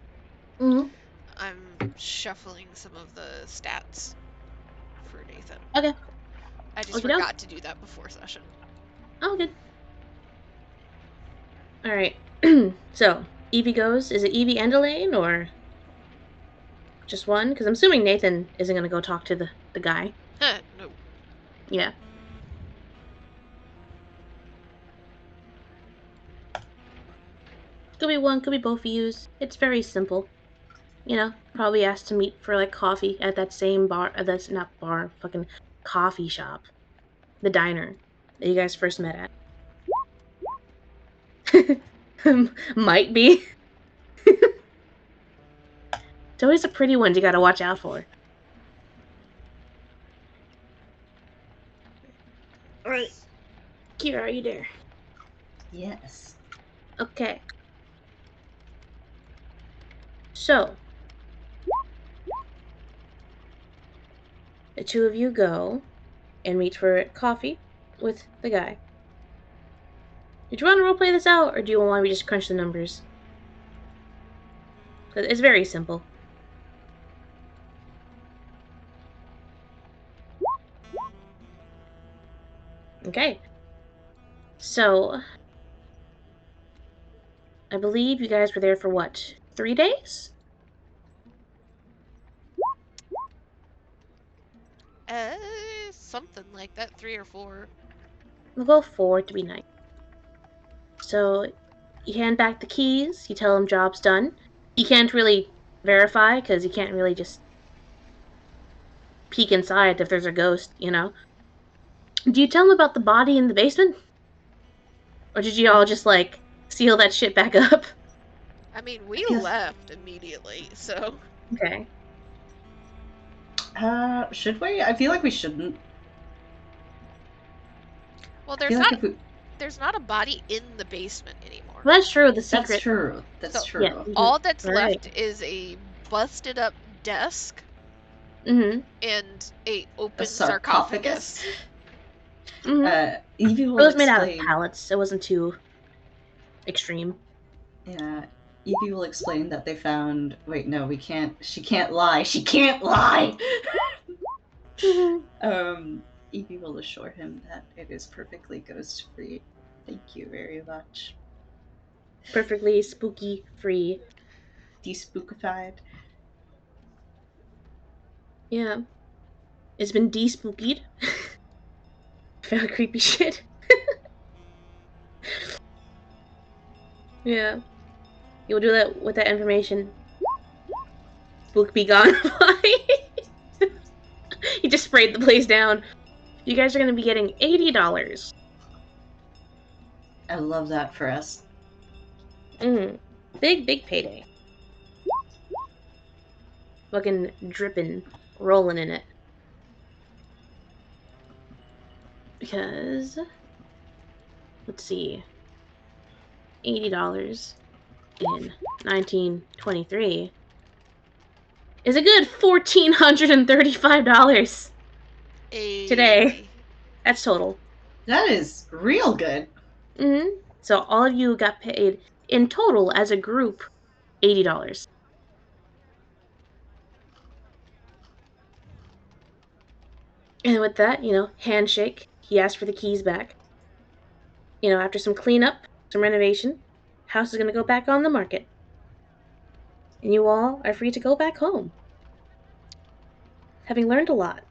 I'm shuffling some of the stats for Nathan. Okay. I just forgot to do that before session. Oh, good. Alright. So, Evie goes. Is it Evie and Elaine, or just one? Because I'm assuming Nathan isn't going to go talk to the guy. No. Yeah. Could be one, could be both of yous. It's very simple. You know, probably asked to meet for, like, coffee at that same bar. That's not bar, fucking coffee shop. The diner that you guys first met at. Might be. It's always the pretty ones you gotta watch out for. Alright. Kira, are you there? Yes. Okay. So, the two of you go and meet for coffee with the guy. Did you want to roleplay this out, or do you want me to just crunch the numbers? Because it's very simple. Okay. So, I believe you guys were there for what? 3 days? Something like that. 3 or 4. We'll go 4 to be nice. So, you hand back the keys, you tell him job's done. He can't really verify, because he can't really just peek inside if there's a ghost, you know? Do you tell him about the body in the basement? Or did you all just, like, seal that shit back up? I mean, we left immediately, so... Okay. Should we? I feel like we shouldn't. Well, there's not a body in the basement anymore. Well, that's true, the secret. That's true. That's true. Yeah. All that's left is a busted up desk and a open sarcophagus. Evie will It was made explain... out of pallets. It wasn't too extreme. Yeah. Evie will explain that they found... Wait, no, we can't... She can't lie. She can't lie! Evie will assure him that it is perfectly ghost-free. Thank you very much. Perfectly spooky free. Despookified. Yeah. It's been de-spookied. Found creepy shit. Yeah. You'll do that with that information. Spook be gone. You just sprayed the place down. You guys are going to be getting $80. I love that for us. Big payday. Fucking dripping, rolling in it. Because, let's see, $80 in 1923 is a good $1,435 today. That's total. That is real good. So all of you got paid in total as a group $80. And with that, handshake, he asked for the keys back. After some cleanup, some renovation, house is going to go back on the market. And you all are free to go back home, having learned a lot.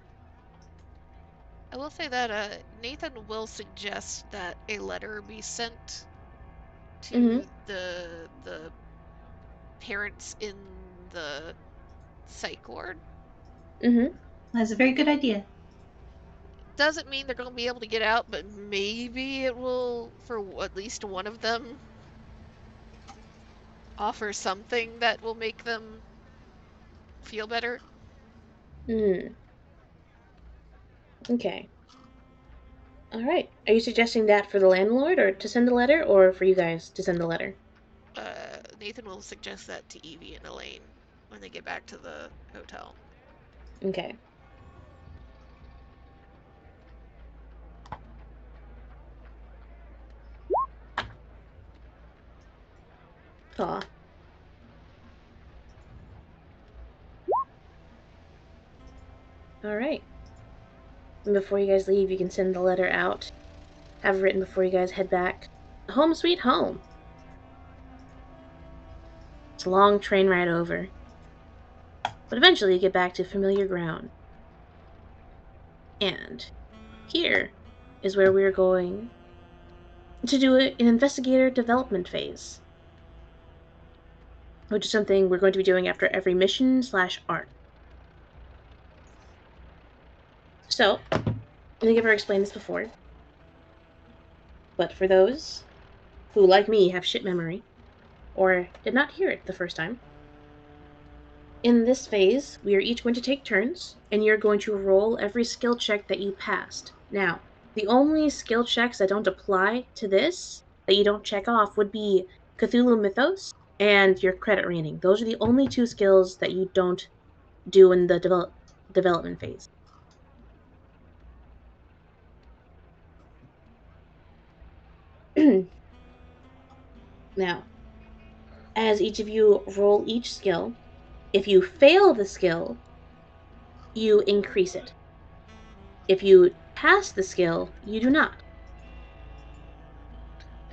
I will say that Nathan will suggest that a letter be sent to the parents in the psych ward. That's a very good idea. Doesn't mean they're going to be able to get out, but maybe it will, for at least one of them, offer something that will make them feel better. Okay. All right. Are you suggesting that for the landlord, or to send a letter, or for you guys to send a letter? Nathan will suggest that to Evie and Elaine when they get back to the hotel. Okay. Aw. Alright. And before you guys leave, you can send the letter out. Have it written before you guys head back. Home sweet home. It's a long train ride over. But eventually you get back to familiar ground. And here is where we're going to do an investigator development phase, which is something we're going to be doing after every mission/arc. So, I think I've ever explained this before, but for those who, like me, have shit memory, or did not hear it the first time, in this phase, we are each going to take turns, and you're going to roll every skill check that you passed. Now, the only skill checks that don't apply to this, that you don't check off, would be Cthulhu Mythos and your credit rating. Those are the only two skills that you don't do in the development phase. Now, as each of you roll each skill, if you fail the skill, you increase it. If you pass the skill, you do not.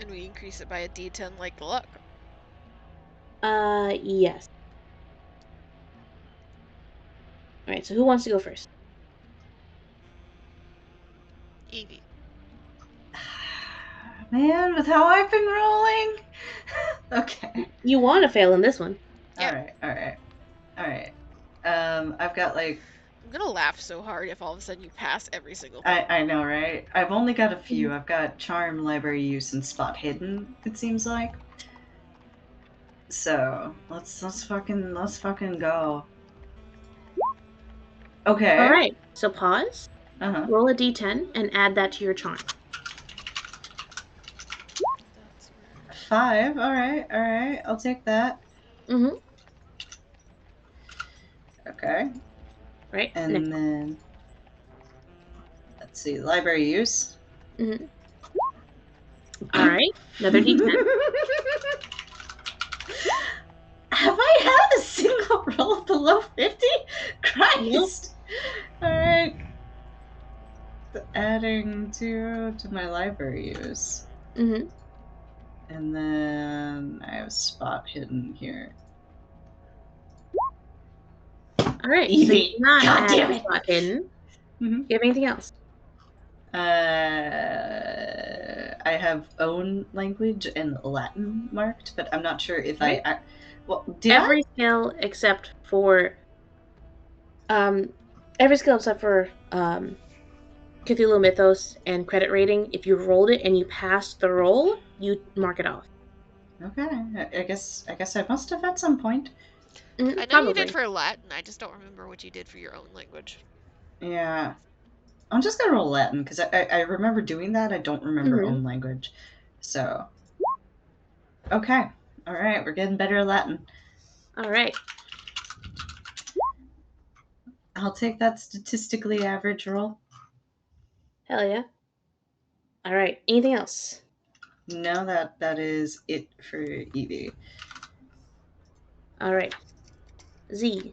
And we increase it by a D10 like luck. Yes. Alright, so who wants to go first? Evie. Man, with how I've been rolling. Okay. You want to fail in this one. Yeah. Alright. I've got like... I'm gonna laugh so hard if all of a sudden you pass every single thing. I know, right? I've only got a few. I've got Charm, Library Use, and Spot Hidden, it seems like. So, let's fucking go. Okay. Alright, so pause. Roll a d10 and add that to your charm. 5. Alright. I'll take that. Okay. Right. And then let's see, Library Use. Alright, another d10. Have I had a single roll below 50? Christ! Nope. Alright. adding to my library use. Mm-hmm. And then I have spot hidden here. All right. So Evie, you not God damn add it! spot hidden. Mm-hmm. You have anything else? I have own language and Latin marked, but I'm not sure if Right. Every skill except for Cthulhu Mythos and credit rating. If you rolled it and you passed the roll, you mark it off. Okay, I guess I must have at some point. I know Probably. you did for Latin. I just don't remember what you did for your own language. Yeah, I'm just gonna roll Latin because I remember doing that. I don't remember own language, so okay, all right, we're getting better at Latin. All right. I'll take that statistically average roll. Hell yeah. All right. Anything else? No, that is it for Evie. All right. Z.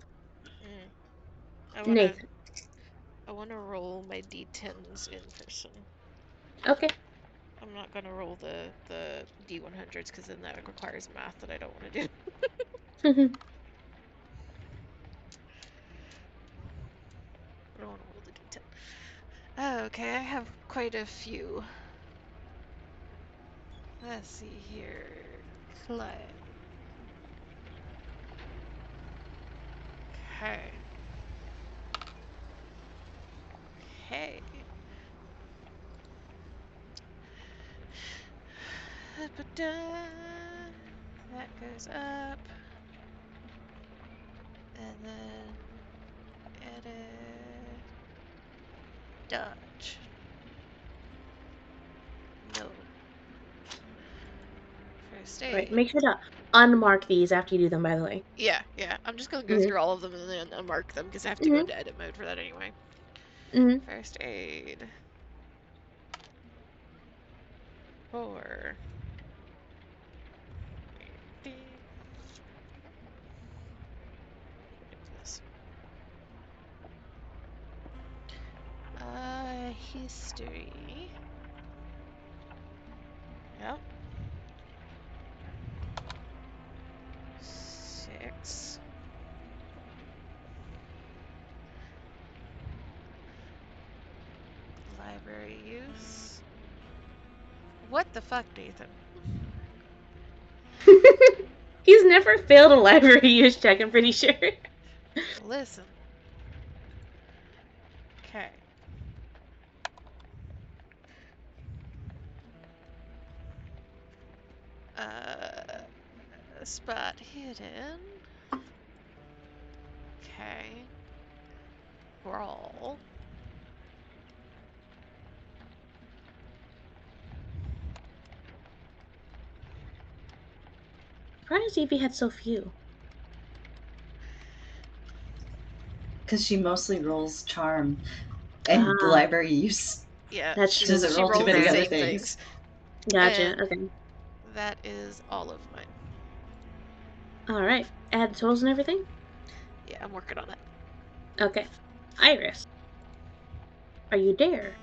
Nathan. I wanna roll my d10s in person. Okay. I'm not gonna roll the d100s because then that requires math that I don't want to do. I don't want to roll the d10. Okay, I have quite a few. Let's see here. Clay. Okay. Hey. That goes up. And then edit. Dodge. No. First aid. Right. Make sure to unmark these after you do them, by the way. Yeah. I'm just gonna go through all of them and then unmark them because I have to go into edit mode for that anyway. First aid. 4. History. Yep. 6. Library use. What the fuck, Nathan? He's never failed a library use check, I'm pretty sure. Listen. Okay. Spot hidden. Okay. Brawl. Surprised Evie had so few. Because she mostly rolls charm and the library use. Yeah, that's she true. Doesn't roll too many other things. Gotcha. And okay. That is all of mine. All right. Add totals and everything? Yeah, I'm working on it. Okay. Iris. Are you there?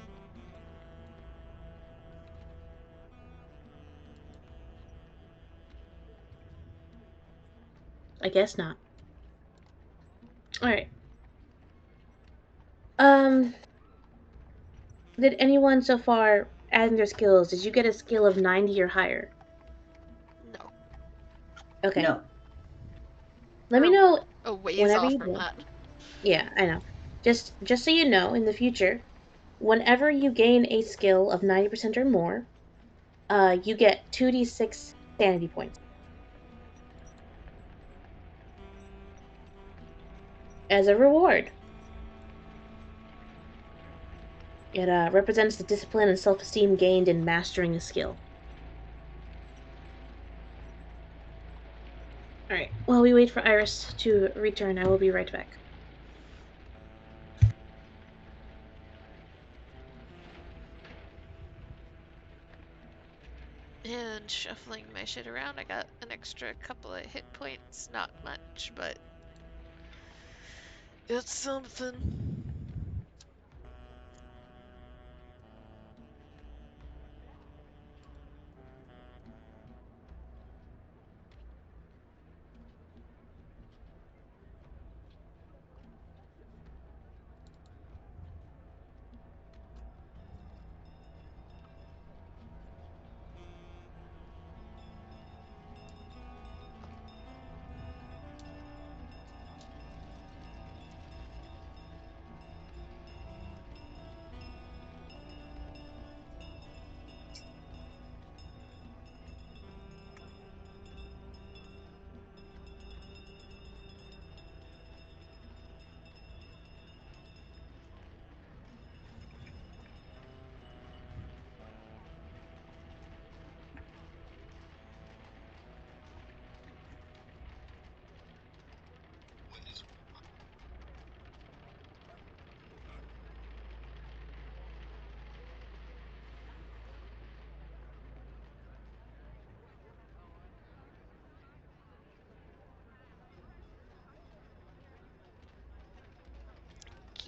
I guess not. All right. Did anyone so far add in their skills? Did you get a skill of 90 or higher? No. Okay. No. Let me know a ways whenever off you from do. that. Yeah, I know. Just so you know, in the future, whenever you gain a skill of 90% or more, you get 2d6 sanity points. As a reward. It represents the discipline and self-esteem gained in mastering a skill. Alright, while we wait for Iris to return, I will be right back. And shuffling my shit around, I got an extra couple of hit points. Not much, but it's something.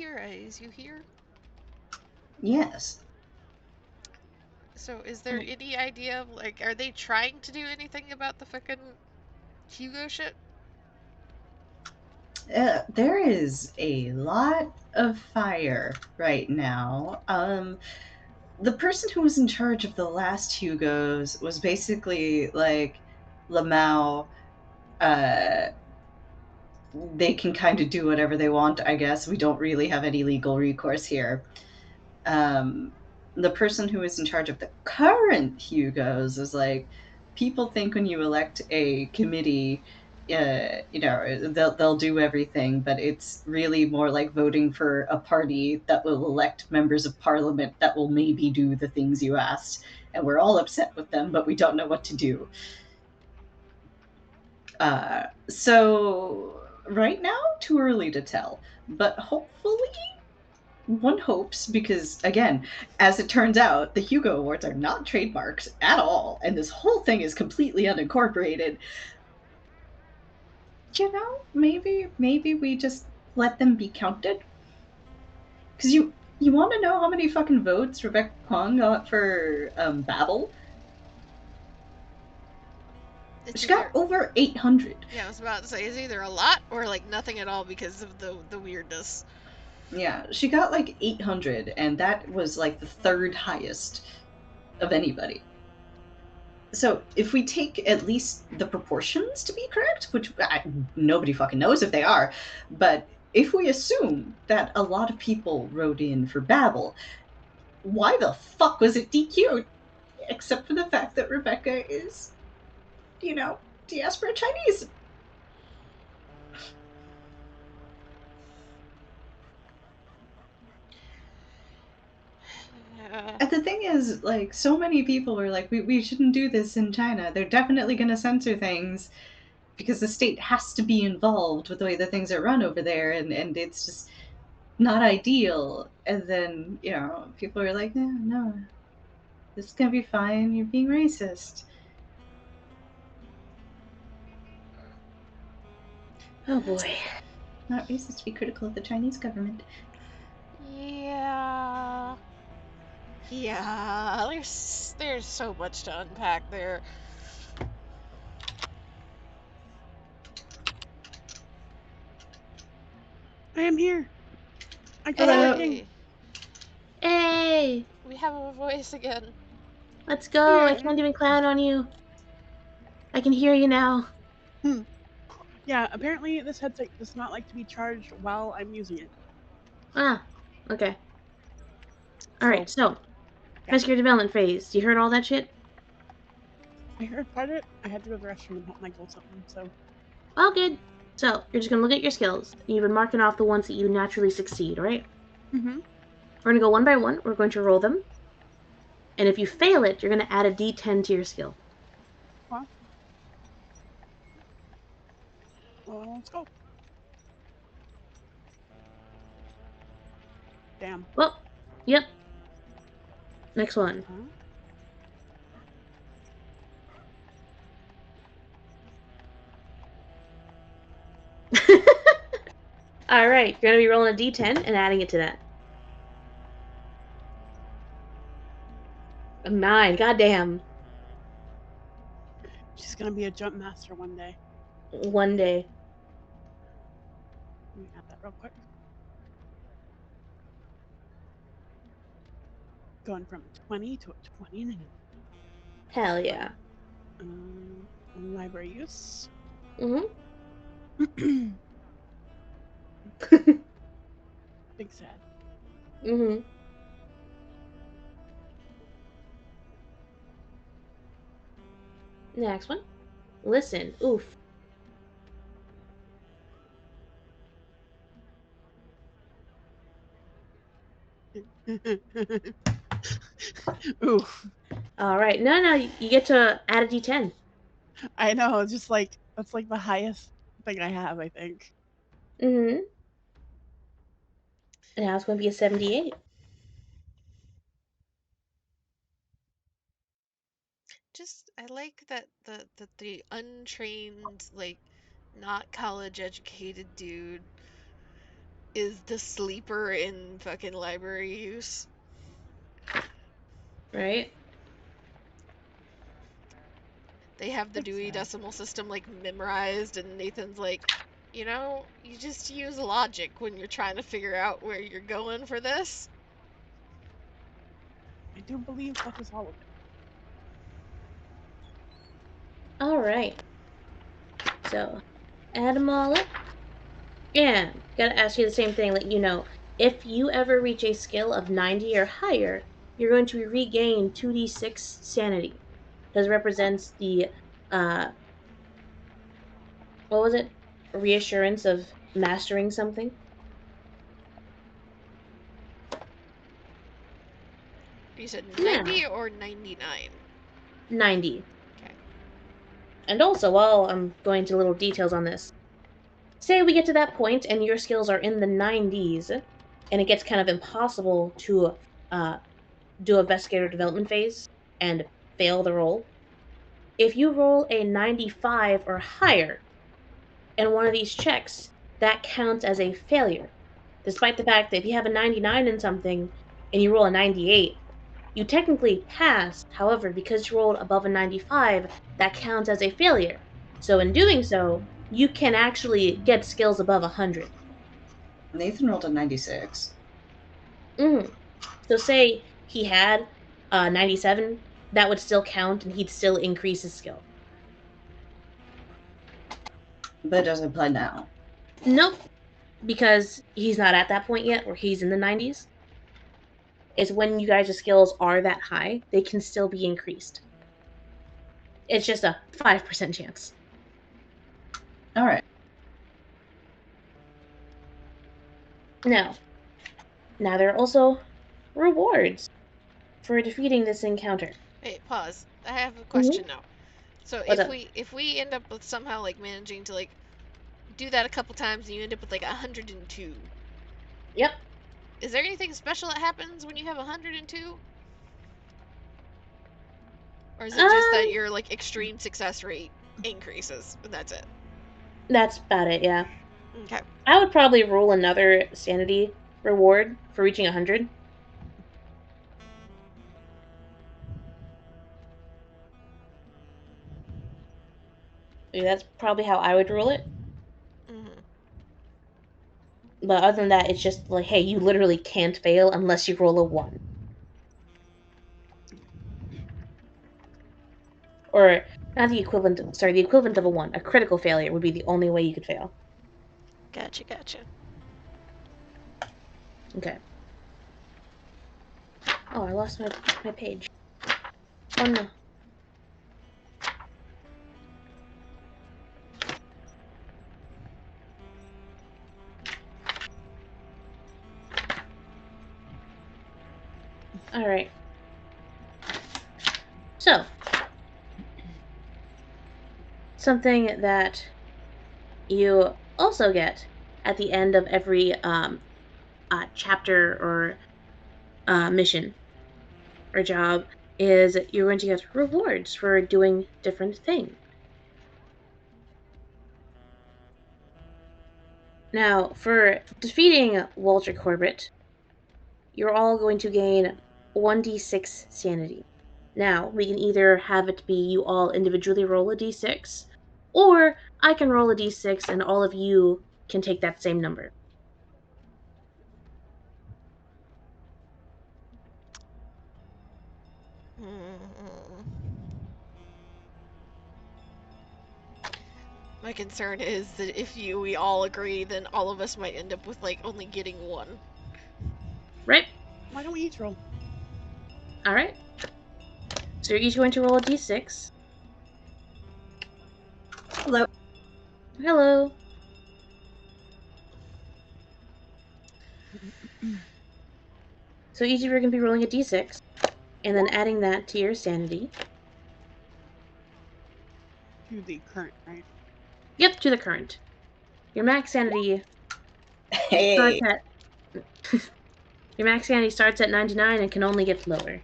Akira, is you here? Yes. So is there any idea of, like, are they trying to do anything about the fucking Hugo shit? There is a lot of fire right now. The person who was in charge of the last Hugos was basically like Lamau. Uh, they can kind of do whatever they want, I guess. We don't really have any legal recourse here. Um, the person who is in charge of the current Hugos is like, people think when you elect a committee, they'll do everything, but it's really more like voting for a party that will elect members of parliament that will maybe do the things you asked, and we're all upset with them, but we don't know what to do. So right now, too early to tell, but hopefully one hopes, because again, as it turns out, the Hugo Awards are not trademarks at all, and this whole thing is completely unincorporated. Maybe we just let them be counted. Because you want to know how many fucking votes Rebecca Kwong got for Babel? It's She got either over 800. Yeah, I was about to say it's either a lot or like nothing at all because of the weirdness. Yeah, she got like 800, and that was like the third highest of anybody. So if we take at least the proportions to be correct, which nobody fucking knows if they are, but if we assume that a lot of people wrote in for Babel, why the fuck was it DQ'd? Except for the fact that Rebecca is, diaspora Chinese. And the thing is, like, so many people were like, we shouldn't do this in China. They're definitely going to censor things because the state has to be involved with the way that things are run over there, and it's just not ideal. And then, people are like, no, this is going to be fine. You're being racist. Oh boy. Not racist to be critical of the Chinese government. Yeah. Yeah, there's so much to unpack there. I am here. I got Hello. working. Hey, We have a voice again. let's go. I can't even clown on you. I can hear you now. Yeah, apparently this headset does not like to be charged while I'm using it. Ah, okay. Alright, so, rescue development phase. You heard all that shit? I heard part of it. I had to go to the restroom and help Michael with something, so. All good. So, you're just gonna look at your skills. You've been marking off the ones that you naturally succeed, right? Mm-hmm. We're gonna go one by one. We're going to roll them. And if you fail it, you're gonna add a d10 to your skill. Well, let's go. Damn. Well, yep. Next one. Huh? Alright, you're gonna be rolling a d10 and adding it to that. A 9, goddamn. She's gonna be a jump master one day. One day. Let me add that real quick. Going from 20 to a 29. Hell yeah. Library use. Mm-hmm. Big sad. Mm-hmm. Next one. Listen. Oof. Oof. Alright. No, you get to add a d10. I know, just like, that's like the highest thing I have, I think. Mm-hmm. And now it's going to be a 78. I like that the untrained, like, not college educated dude is the sleeper in fucking library use. Right? They have the Dewey Decimal System like memorized, and Nathan's like, you know, you just use logic when you're trying to figure out where you're going for this. I do believe that is all of it. Alright. So, add them all up. And, gotta ask you the same thing, let you know. If you ever reach a skill of 90 or higher, you're going to regain 2d6 sanity. Because it represents the, what was it? Reassurance of mastering something. You said 90 or 99? 90. Okay. And also, while I'm going into little details on this, say we get to that point and your skills are in the 90s, and it gets kind of impossible to do a investigator development phase and fail the roll. If you roll a 95 or higher in one of these checks, that counts as a failure. Despite the fact that if you have a 99 in something and you roll a 98, you technically passed. However, because you rolled above a 95, that counts as a failure. So in doing so, you can actually get skills above 100. Nathan rolled a 96. So say he had 97, that would still count and he'd still increase his skill. But it doesn't apply now. Nope, because he's not at that point yet where he's in the 90s. It's when you guys' skills are that high, they can still be increased. It's just a 5% chance. All right. Now there are also rewards for defeating this encounter. Wait, pause. I have a question now. So What's if we end up with somehow like managing to like do that a couple times and you end up with like 102. Yep. Is there anything special that happens when you have 102? Or is it just that your like extreme success rate increases and that's it? That's about it, yeah. Okay. I would probably roll another sanity reward for reaching 100. That's probably how I would rule it. But other than that, it's just like, hey, you literally can't fail unless you roll a 1. Or, not the equivalent, sorry, the equivalent of a 1. A critical failure would be the only way you could fail. Gotcha. Okay. Oh, I lost my page. Oh no. Alright. So, something that you also get at the end of every chapter or mission or job is you're going to get rewards for doing different things. Now, for defeating Walter Corbett, you're all going to gain 1d6 sanity. Now, we can either have it be you all individually roll a d6, or I can roll a d6 and all of you can take that same number. My concern is that if we all agree, then all of us might end up with like only getting 1. Right? Why don't we each roll? Alright. So you're each going to roll a d6. Hello. Hello. So each of you are going to be rolling a d6, and then adding that to your sanity. To the current, right? Yep, to the current. Your max sanity Hey. your max sanity starts at 99 and can only get lower.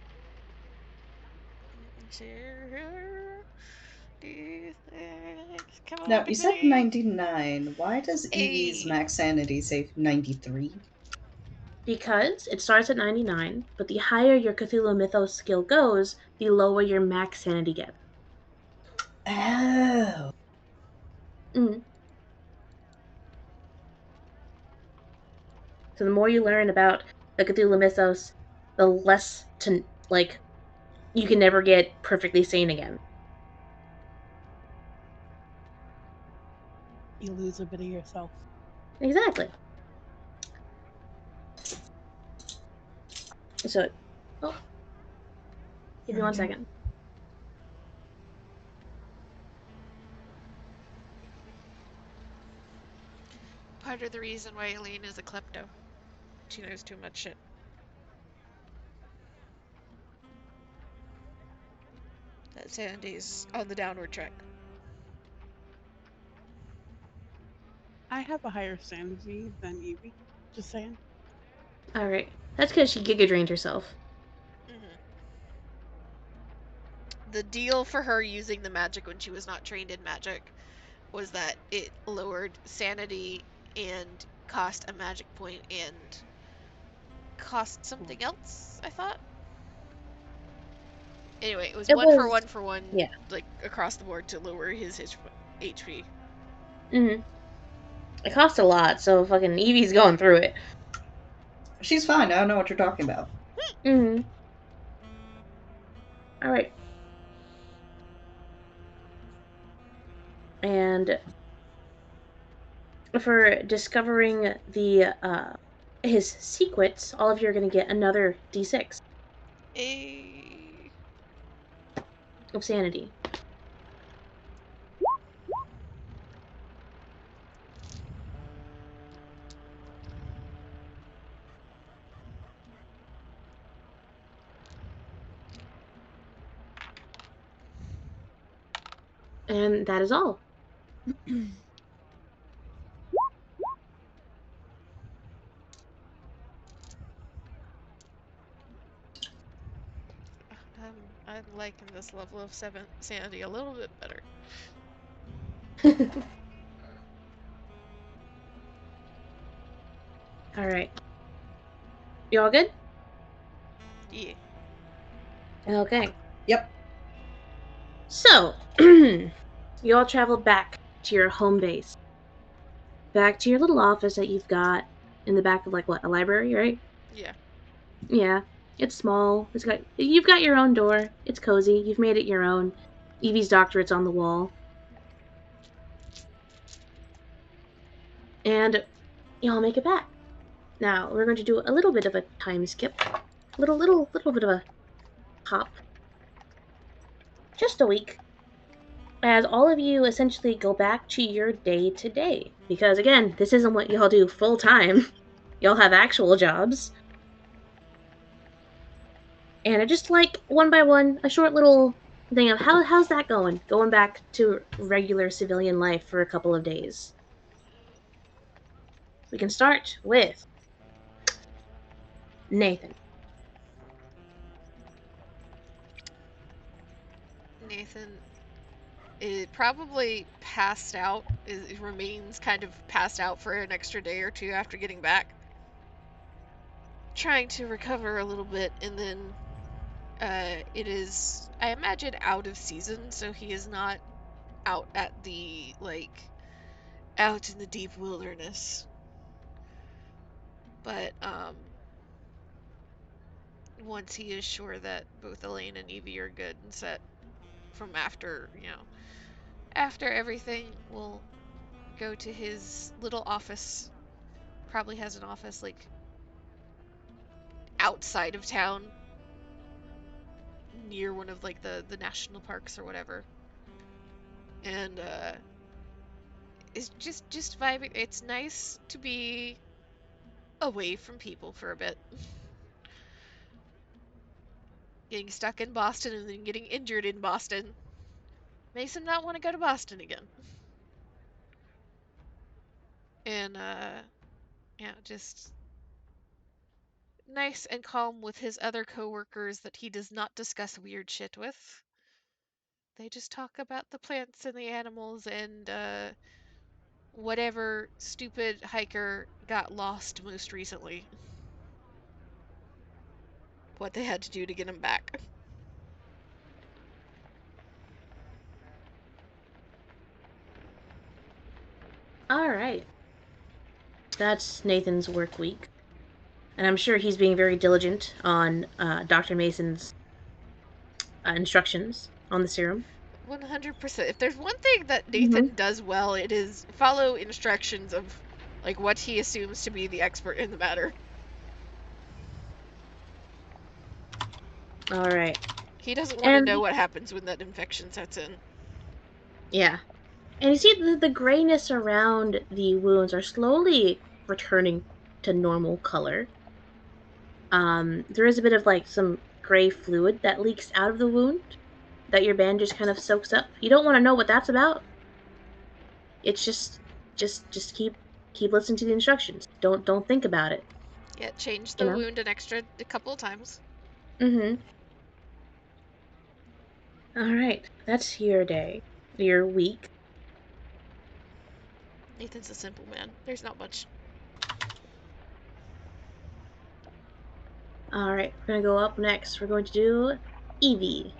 Come on, Now, Big you said Bitty. 99. Why does Evie's Hey. max sanity say 93? Because it starts at 99, but the higher your Cthulhu Mythos skill goes, the lower your max sanity gets. Oh. Mm. So the more you learn about the Cthulhu Mythos, the less to, like, you can never get perfectly sane again. You lose a bit of yourself. Exactly. So, give me 1 second. Part of the reason why Elaine is a klepto. She knows too much shit. That Sandy's on the downward track. I have a higher sanity than Evie. Just saying. Alright. That's because she giga drained herself. The deal for her using the magic when she was not trained in magic was that it lowered sanity and cost a magic point and cost something else, I thought. Anyway, it was one for one, yeah. like across the board to lower his HP. Mm-hmm. It costs a lot, so fucking Evie's going through it. She's fine. I don't know what you're talking about. Mm-hmm. Alright. And for discovering the his secrets, all of you are going to get another d6 of sanity. And that is all. I'm liking this level of sanity a little bit better. Alright. You all good? Yeah. Okay. Yep. So, you all traveled back to your home base. Back to your little office that you've got in the back of, like, what, a library, right? Yeah. Yeah. It's small. You've got your own door. It's cozy. You've made it your own. Evie's doctorate's on the wall. And you all make it back. Now, we're going to do a little bit of a time skip. Little bit of a hop. Just a week. As all of you essentially go back to your day to day. Because again, this isn't what y'all do full time. Y'all have actual jobs. And just like one by one, a short little thing of how's that going? Going back to regular civilian life for a couple of days. We can start with Nathan. Nathan is probably passed out. It remains kind of passed out for an extra day or two after getting back. Trying to recover a little bit, and then it is, I imagine, out of season, so he is not out at the, like, out in the deep wilderness. But, once he is sure that both Elaine and Evie are good and set from after, after everything, we'll go to his little office. Probably has an office, like, outside of town, near one of, like, the national parks or whatever. And, it's just vibing. It's nice to be away from people for a bit. Getting stuck in Boston and then getting injured in Boston makes him not want to go to Boston again. And yeah, just nice and calm with his other coworkers that he does not discuss weird shit with. They just talk about the plants and the animals and whatever stupid hiker got lost most recently. What they had to do to get him back. All right. That's Nathan's work week. And I'm sure he's being very diligent on Dr. Mason's instructions on the serum. 100%. If there's one thing that Nathan does well, it is follow instructions of like what he assumes to be the expert in the matter. All right. He doesn't want to know what happens when that infection sets in. Yeah. And you see the grayness around the wounds are slowly returning to normal color. There is a bit of like some gray fluid that leaks out of the wound that your bandage kind of soaks up. You don't want to know what that's about. It's just keep listening to the instructions. Don't think about it. Yeah, change the wound a couple of times. Mm-hmm. All right, that's your day, your week. Nathan's a simple man. There's not much. All right, we're gonna go up next. We're going to do Evie.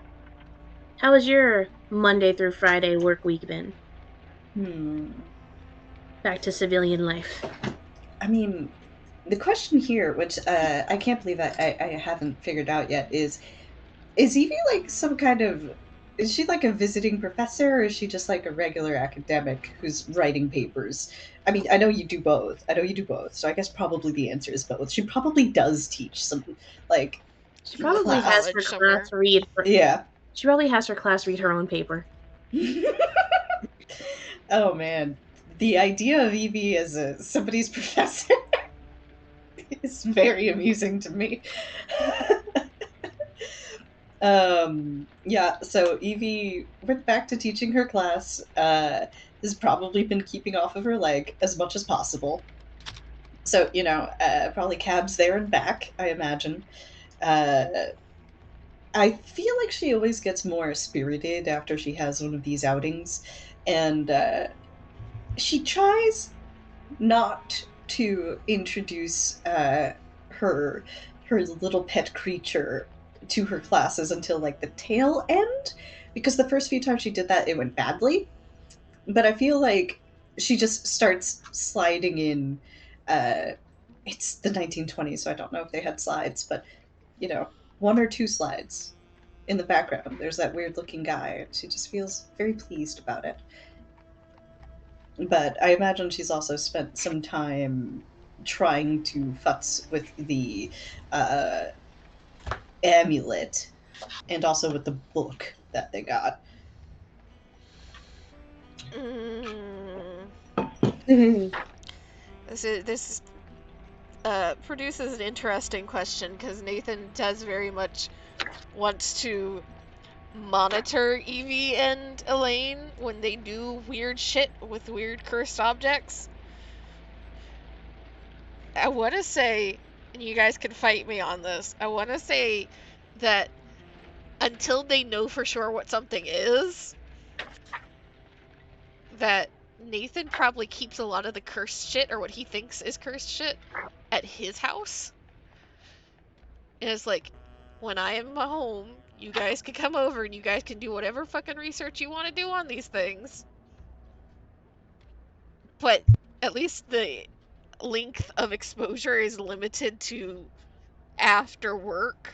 How has your Monday through Friday work week been? Back to civilian life. I mean, the question here, which I can't believe I haven't figured out yet, is Evie like some kind of... Is she like a visiting professor, or is she just like a regular academic who's writing papers? I mean, I know you do both. So I guess probably the answer is both. She probably does teach some, like... She probably has her class read. Yeah. She probably has her class read her own paper. Oh man, the idea of Evie as somebody's professor is very amusing to me. Yeah, so Evie went back to teaching her class, has probably been keeping off of her leg as much as possible. So, probably cabs there and back, I imagine. I feel like she always gets more spirited after she has one of these outings, and she tries not to introduce her little pet creature to her classes until like the tail end, because the first few times she did that it went badly. But I feel like she just starts sliding in. It's the 1920s, so I don't know if they had slides, but one or two slides in the background. There's that weird looking guy, and she just feels very pleased about it. But I imagine she's also spent some time trying to futz with the amulet and also with the book that they got. This produces an interesting question, because Nathan does very much wants to monitor Evie and Elaine when they do weird shit with weird cursed objects. I want to say, and you guys can fight me on this, I want to say that until they know for sure what something is, that Nathan probably keeps a lot of the cursed shit, or what he thinks is cursed shit, at his house. And it's like, when I am home, you guys can come over and you guys can do whatever fucking research you want to do on these things. But at least the length of exposure is limited to after work,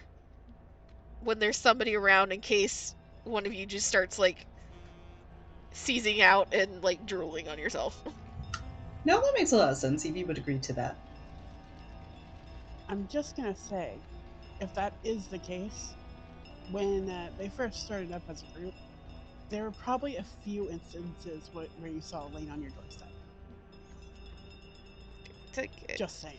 when there's somebody around, in case one of you just starts like seizing out and like drooling on yourself. No, that makes a lot of sense. Evie would agree to that. I'm just gonna say, if that is the case, when they first started up as a group, there were probably a few instances where you saw Elaine on your doorstep. Just saying.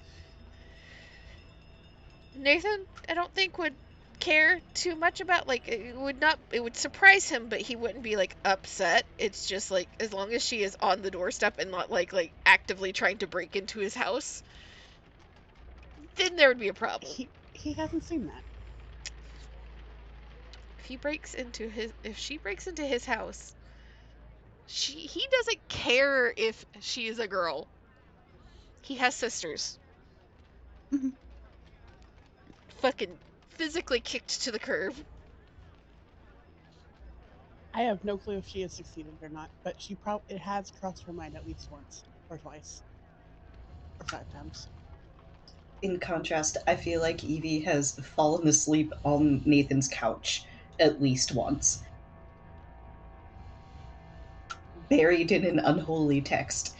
Nathan, I don't think would care too much about, like, it would surprise him, but he wouldn't be like upset. It's just like, as long as she is on the doorstep and not like actively trying to break into his house, then there would be a problem. He hasn't seen that. if she breaks into his house, he doesn't care if she is a girl. He has sisters. Fucking physically kicked to the curb. I have no clue if she has succeeded or not, but it has crossed her mind at least once or twice or 5 times. In contrast, I feel like Evie has fallen asleep on Nathan's couch at least once, buried in an unholy text.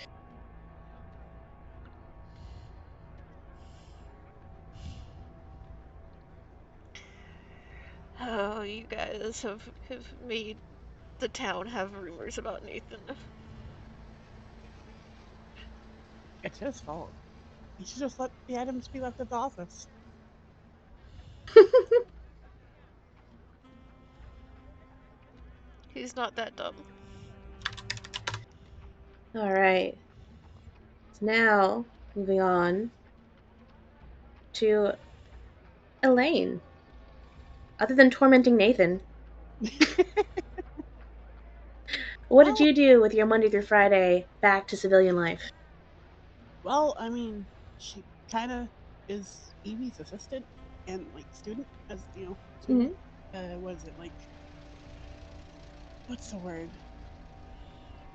Oh, you guys have made the town have rumors about Nathan. It's his fault. He should just let the items be left at the office. He's not that dumb. All right. So now, moving on to Elaine. Other than tormenting Nathan, what did you do with your Monday through Friday back to civilian life? Well, I mean, she kind of is Evie's assistant and like student, as you know, student. What is it like? What's the word?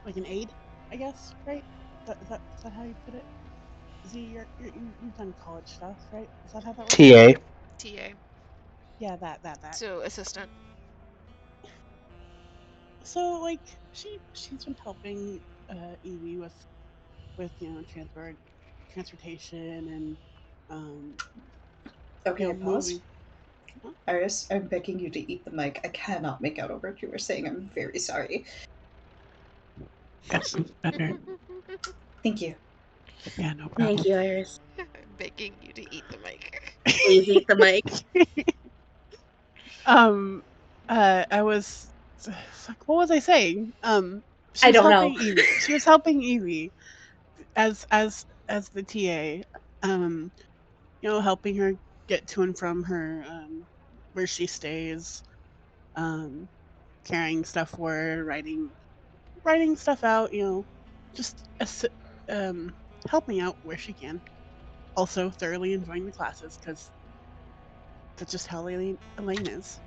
Like an aide, I guess, right? Is that how you put it? Z, you've done college stuff, right? Is that how that works? TA. TA. Yeah, that. So, assistant. So like she's been helping Evie with transportation and Okay, moving. pause. Huh? Iris, I'm begging you to eat the mic. I cannot make out a word you were saying. I'm very sorry. Yes, better. Thank you. Yeah, no problem. Thank you, Iris. I'm begging you to eat the mic. Please eat the mic. I was what was I saying? I don't know. Evie. She was helping Evie as the TA. Helping her get to and from her where she stays, carrying stuff for her, writing stuff out, just helping out where she can. Also thoroughly enjoying the classes because that's just how Elaine is.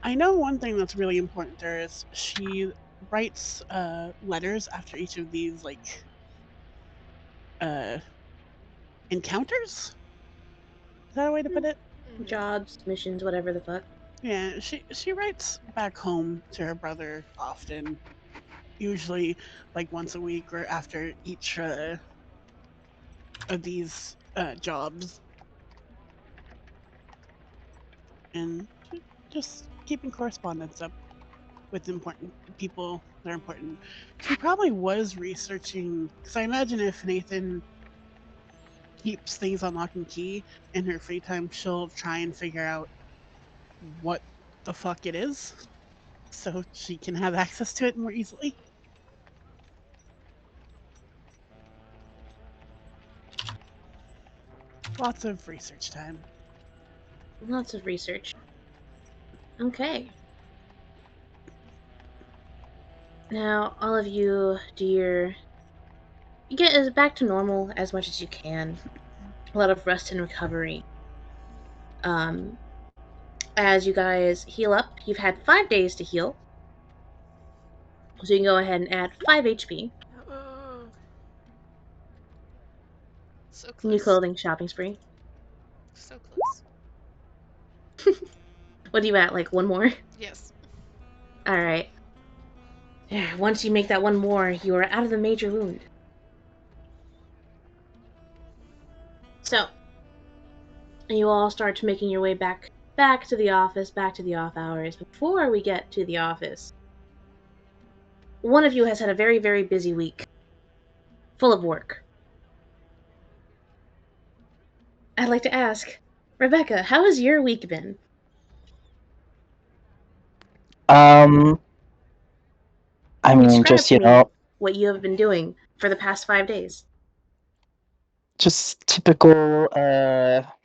I know one thing that's really important there is she writes letters after each of these encounters. Is that a way to put it? Jobs, missions, whatever the fuck. Yeah, she writes back home to her brother often, usually like once a week or after each of these jobs, and just keeping correspondence up with important people that are important. She probably was researching, because I imagine if Nathan keeps things on lock and key in her free time, she'll try and figure out what the fuck it is so she can have access to it more easily. Lots of research time. Lots of research. Okay. Now, all of you you get back to normal as much as you can. A lot of rest and recovery. As you guys heal up, you've had 5 days to heal. So you can go ahead and add 5 HP. So close. New clothing shopping spree. So close. What do you at? Like 1 more? Yes. Alright. Once you make that 1 more, you are out of the major wound. So, you all start making your way back to the office, back to the off hours. Before we get to the office, one of you has had a very, very busy week. Full of work. I'd like to ask, Rebecca, how has your week been? I mean, Describe just, to me what you have been doing for the past 5 days. Just typical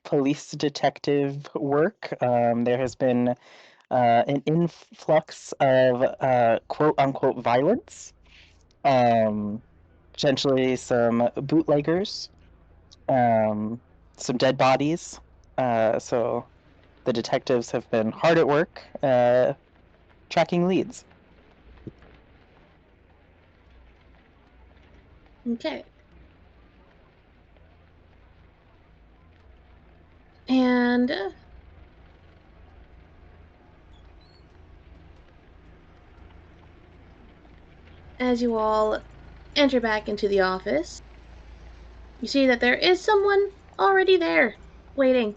police detective work. There has been an influx of quote unquote violence. Potentially some bootleggers, some dead bodies. So the detectives have been hard at work tracking leads. Okay. And as you all enter back into the office, you see that there is someone already there, waiting.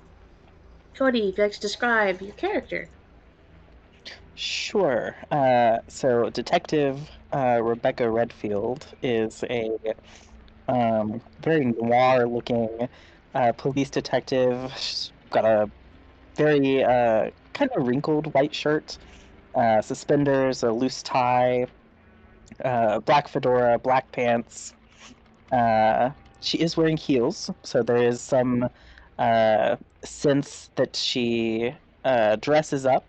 Cody, if you'd like to describe your character. Sure. So Detective Rebecca Redfield is a very noir-looking police detective. She's got a very kind of wrinkled white shirt, suspenders, a loose tie, black fedora, black pants. She is wearing heels, so there is some sense that she dresses up.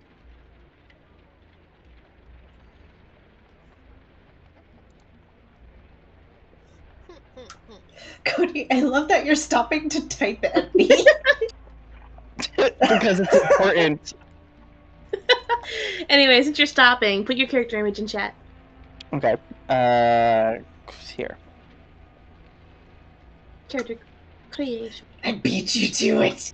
Cody, I love that you're stopping to type at me. Because it's important. Anyway, since you're stopping, put your character image in chat. Okay. Here. Character creation. I beat you to it.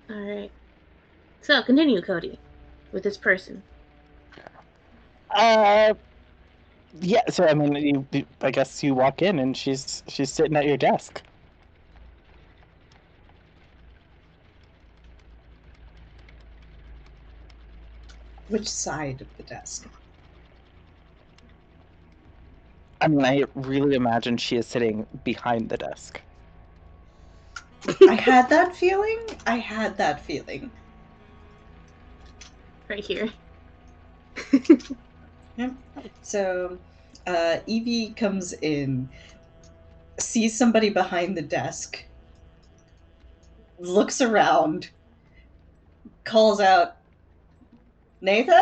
Alright. So, continue, Cody, with this person. Yeah. So I mean, I guess you walk in and she's sitting at your desk. Which side of the desk? I mean, I really imagine she is sitting behind the desk. I had that feeling. Right here. Yep. So, Evie comes in, sees somebody behind the desk, looks around, calls out, Nathan?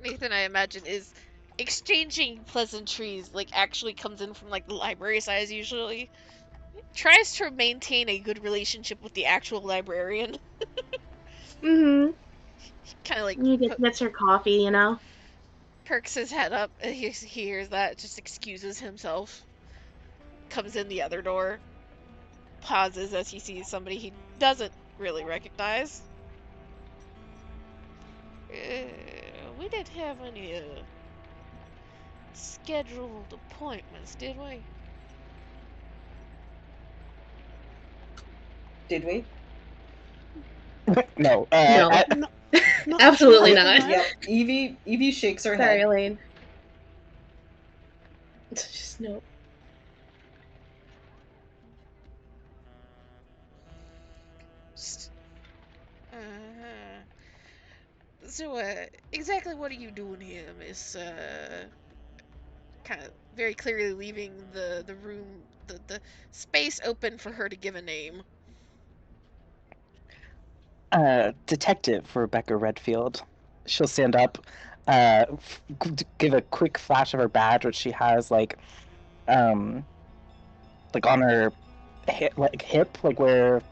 Nathan, I imagine, is exchanging pleasantries, like, actually comes in from, like, the library side usually. Tries to maintain a good relationship with the actual librarian. Mm-hmm. Kind of, like, He gets her coffee, you know? perks his head up. He hears that, just excuses himself. Comes in the other door. Pauses as he sees somebody he doesn't really recognize. We didn't have any scheduled appointments, did we? Did we? No. No. No, Absolutely nothing not. like Yep. Evie shakes her Sorry, head. Elaine. Just no. Uh-huh. So, exactly what are you doing here, Miss, kind of very clearly leaving the room, the space open for her to give a name. Detective Rebecca Redfield. She'll stand up, give a quick flash of her badge, which she has like on her hip, like where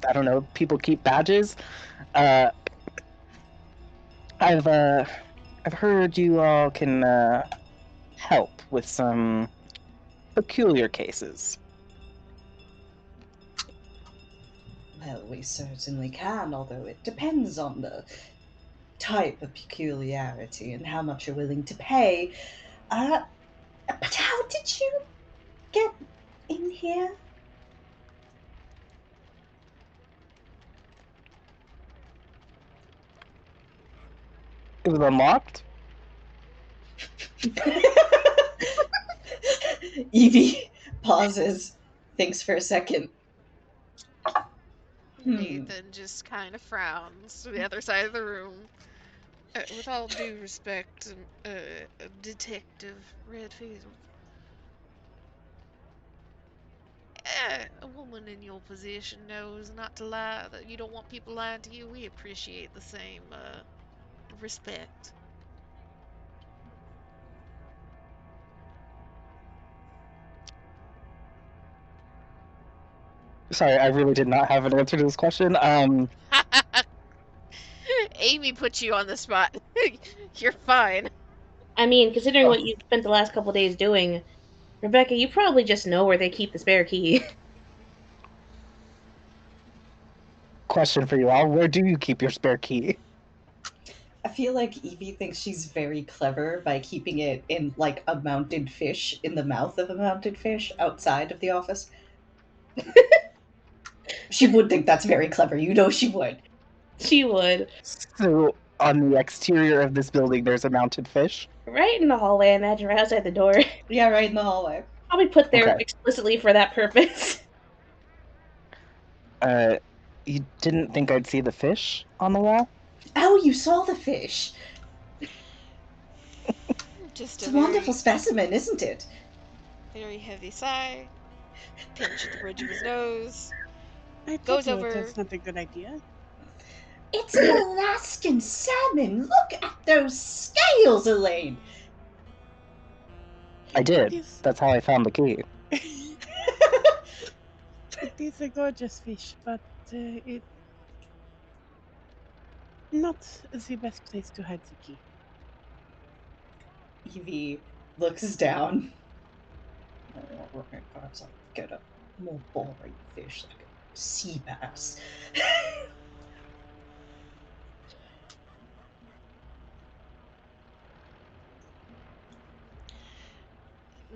I don't know, people keep badges. Uh, I've heard you all can help with some peculiar cases. Well, we certainly can, although it depends on the type of peculiarity and how much you're willing to pay. But how did you get in here? It was unlocked? Evie pauses, thinks for a second. Nathan just kind of frowns to the other side of the room. With all due respect, Detective Redfield, a woman in your position knows not to lie, that you don't want people lying to you. We appreciate the same respect. Sorry, I really did not have an answer to this question. Amy put you on the spot. You're fine. I mean, considering what you spent the last couple days doing, Rebecca, you probably just know where they keep the spare key. Question for you all: where do you keep your spare key? I feel like Evie thinks she's very clever by keeping it in like a mounted fish in the mouth of a mounted fish outside of the office. She would think that's very clever. You know she would. She would. So, on the exterior of this building, there's a mounted fish. Right in the hallway, I imagine, right outside the door. Yeah, right in the hallway. Probably put there Okay. explicitly for that purpose. You didn't think I'd see the fish on the wall? Oh, you saw the fish. Just It's a a very, wonderful specimen, isn't it? very heavy sigh. Pinch at the bridge of his nose. I Goes told you over. that's not a good idea. It's an Alaskan salmon. Look at those scales, Elaine. I did. These- That's how I found the key. These are gorgeous fish, but it not the best place to hide the key. Evie looks down. I'll get a more boring fish like a sea bass.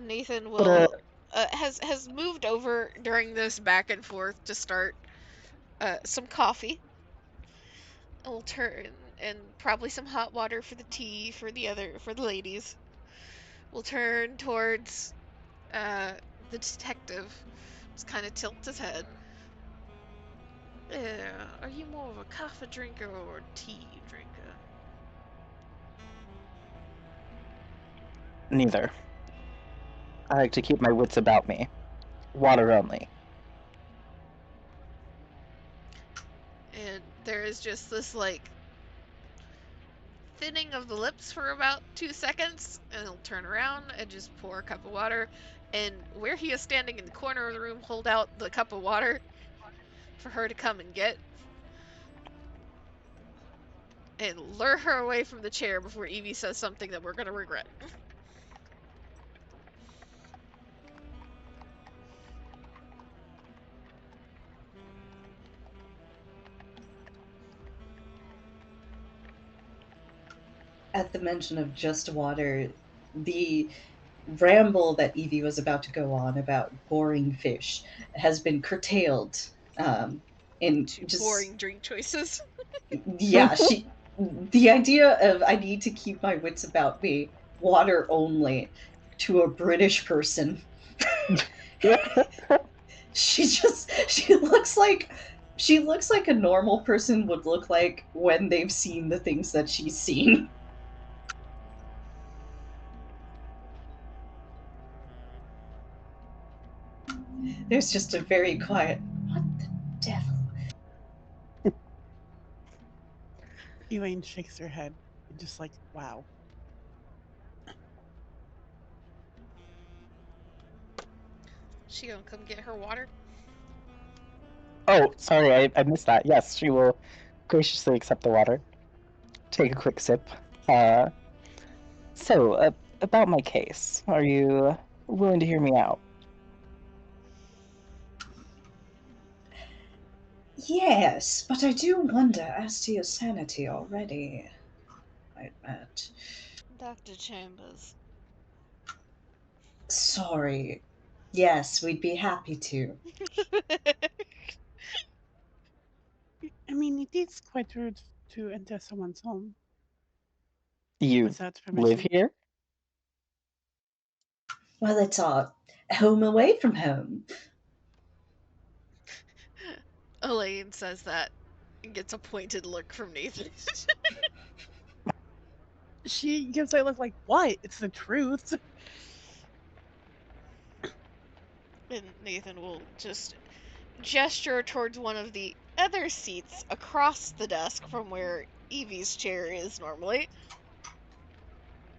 Nathan will has moved over during this back and forth to start some coffee. And we'll turn and probably some hot water for the tea for the ladies. We'll turn towards the detective. Just kind of tilts his head. Are you more of a coffee drinker or a tea drinker? Neither. I like to keep my wits about me. Water only. And there is just this like thinning of the lips for about 2 seconds, and he'll turn around and just pour a cup of water, and where he is standing in the corner of the room, hold out the cup of water for her to come and get, and lure her away from the chair before Evie says something that we're gonna regret. At the mention of just water, the ramble that Evie was about to go on about boring fish has been curtailed. In To just boring drink choices. yeah, the idea of I need to keep my wits about me, water only, to a British person. She looks like a normal person would look like when they've seen the things that she's seen. There's just a very quiet, what the devil? Elaine shakes her head, just like, wow. She gonna come get her water? Oh, sorry, I missed that. Yes, she will graciously accept the water. Take a quick sip. So, about my case, are you willing to hear me out? Yes, but I do wonder as to your sanity already, I admit. Dr. Chambers. Sorry. Yes, we'd be happy to. I mean, it is quite rude to enter someone's home. You without live permission. here? Well, it's our home away from home. Elaine says that and gets a pointed look from Nathan. She gives a look like, what? It's the truth. And Nathan will just gesture towards one of the other seats across the desk from where Evie's chair is normally.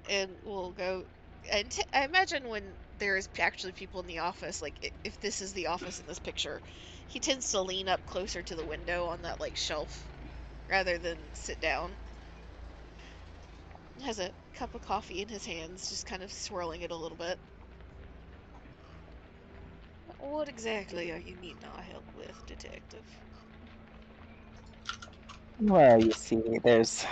And we'll go. And I imagine when there's actually people in the office, like if this is the office in this picture, he tends to lean up closer to the window on that like shelf rather than sit down. Has a cup of coffee in his hands, just kind of swirling it a little bit. What exactly are you needing our help with, detective? Well, you see, there's,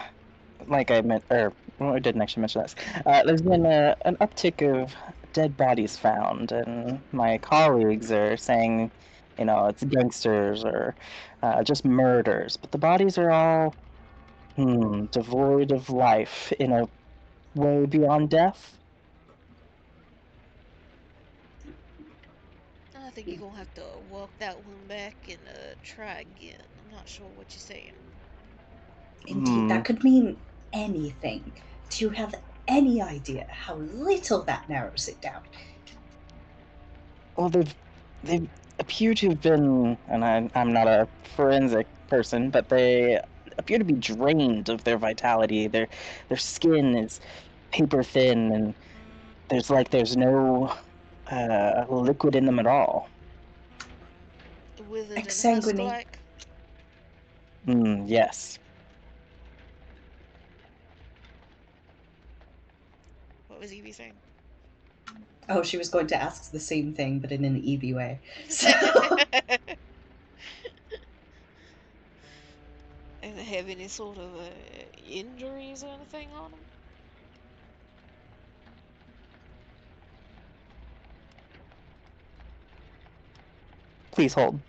like I meant, or well, I didn't actually mention this. There's been an uptick of dead bodies found, and my colleagues are saying, it's gangsters or just murders, but the bodies are all devoid of life in a way beyond death. I think you're gonna have to walk that one back and try again. I'm not sure what you're saying. Indeed, that could mean anything. Do you have any idea how little that narrows it down? Well, they appear to have been, and I'm not a forensic person, but they appear to be drained of their vitality. Their skin is paper thin, and there's no liquid in them at all. Withered and Exsanguinate. husk-like? Yes. What was Evie saying? Oh, she was going to ask the same thing, but in an Evie way. So... And they have any sort of injuries or anything on them? Please hold.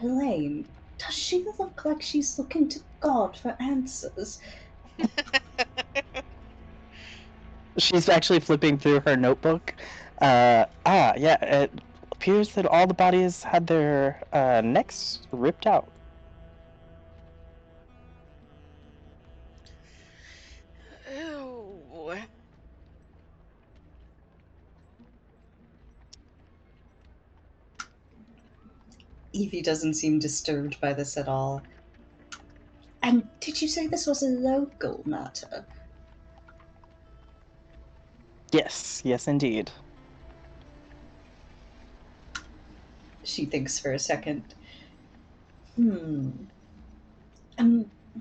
Elaine, does she look like she's looking to God for answers? She's actually flipping through her notebook. Yeah, it appears that all the bodies had their necks ripped out. Ew. Evie doesn't seem disturbed by this at all. And did you say this was a local matter? Yes, indeed. She thinks for a second. And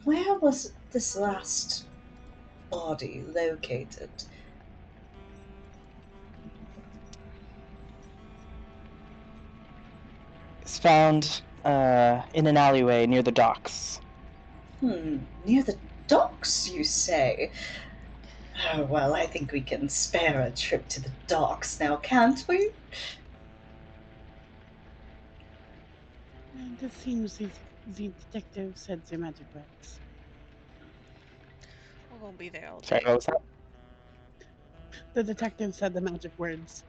where was this last body located? It's found in an alleyway near the docks. Near the docks, you say? Oh, well, I think we can spare a trip to the docks now, can't we? And it seems the detective said the magic words. We're gonna be there all Sorry, day. what was that? The detective said the magic words.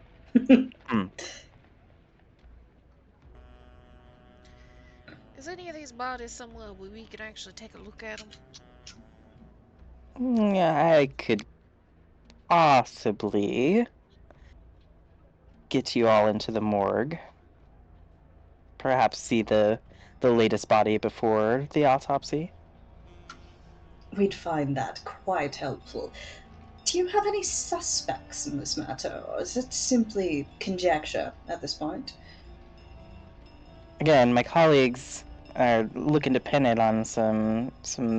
Is any of these bodies somewhere where we can actually take a look at them? Yeah, I could possibly get you all into the morgue. Perhaps see the latest body before the autopsy. We'd find that quite helpful. Do you have any suspects in this matter, or is it simply conjecture at this point? Again, my colleagues are looking to pin it on some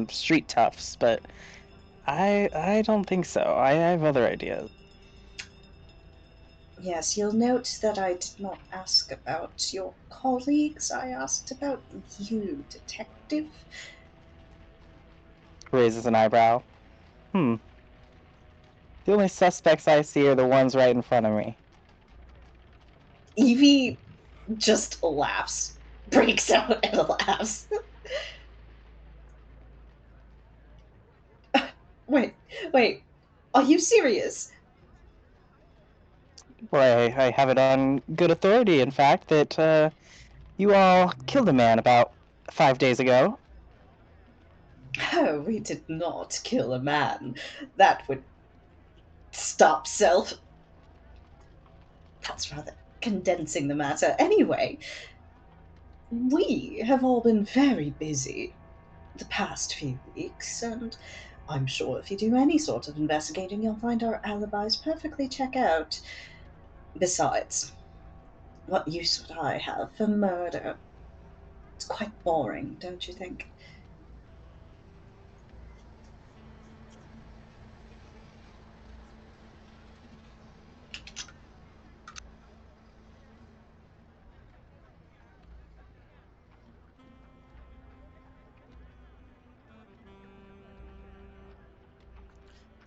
street toughs, but I don't think so. I have other ideas. Yes, you'll note that I did not ask about your colleagues. I asked about you, detective. Raises an eyebrow. The only suspects I see are the ones right in front of me. Evie just laughs, breaks out and laughs. Wait, are you serious? Well, I have it on good authority, in fact, that you all killed a man about 5 days ago. Oh, we did not kill a man. That would stop self. That's rather condensing the matter. Anyway, we have all been very busy the past few weeks, and I'm sure if you do any sort of investigating, you'll find our alibis perfectly check out. Besides, what use would I have for murder? It's quite boring, don't you think?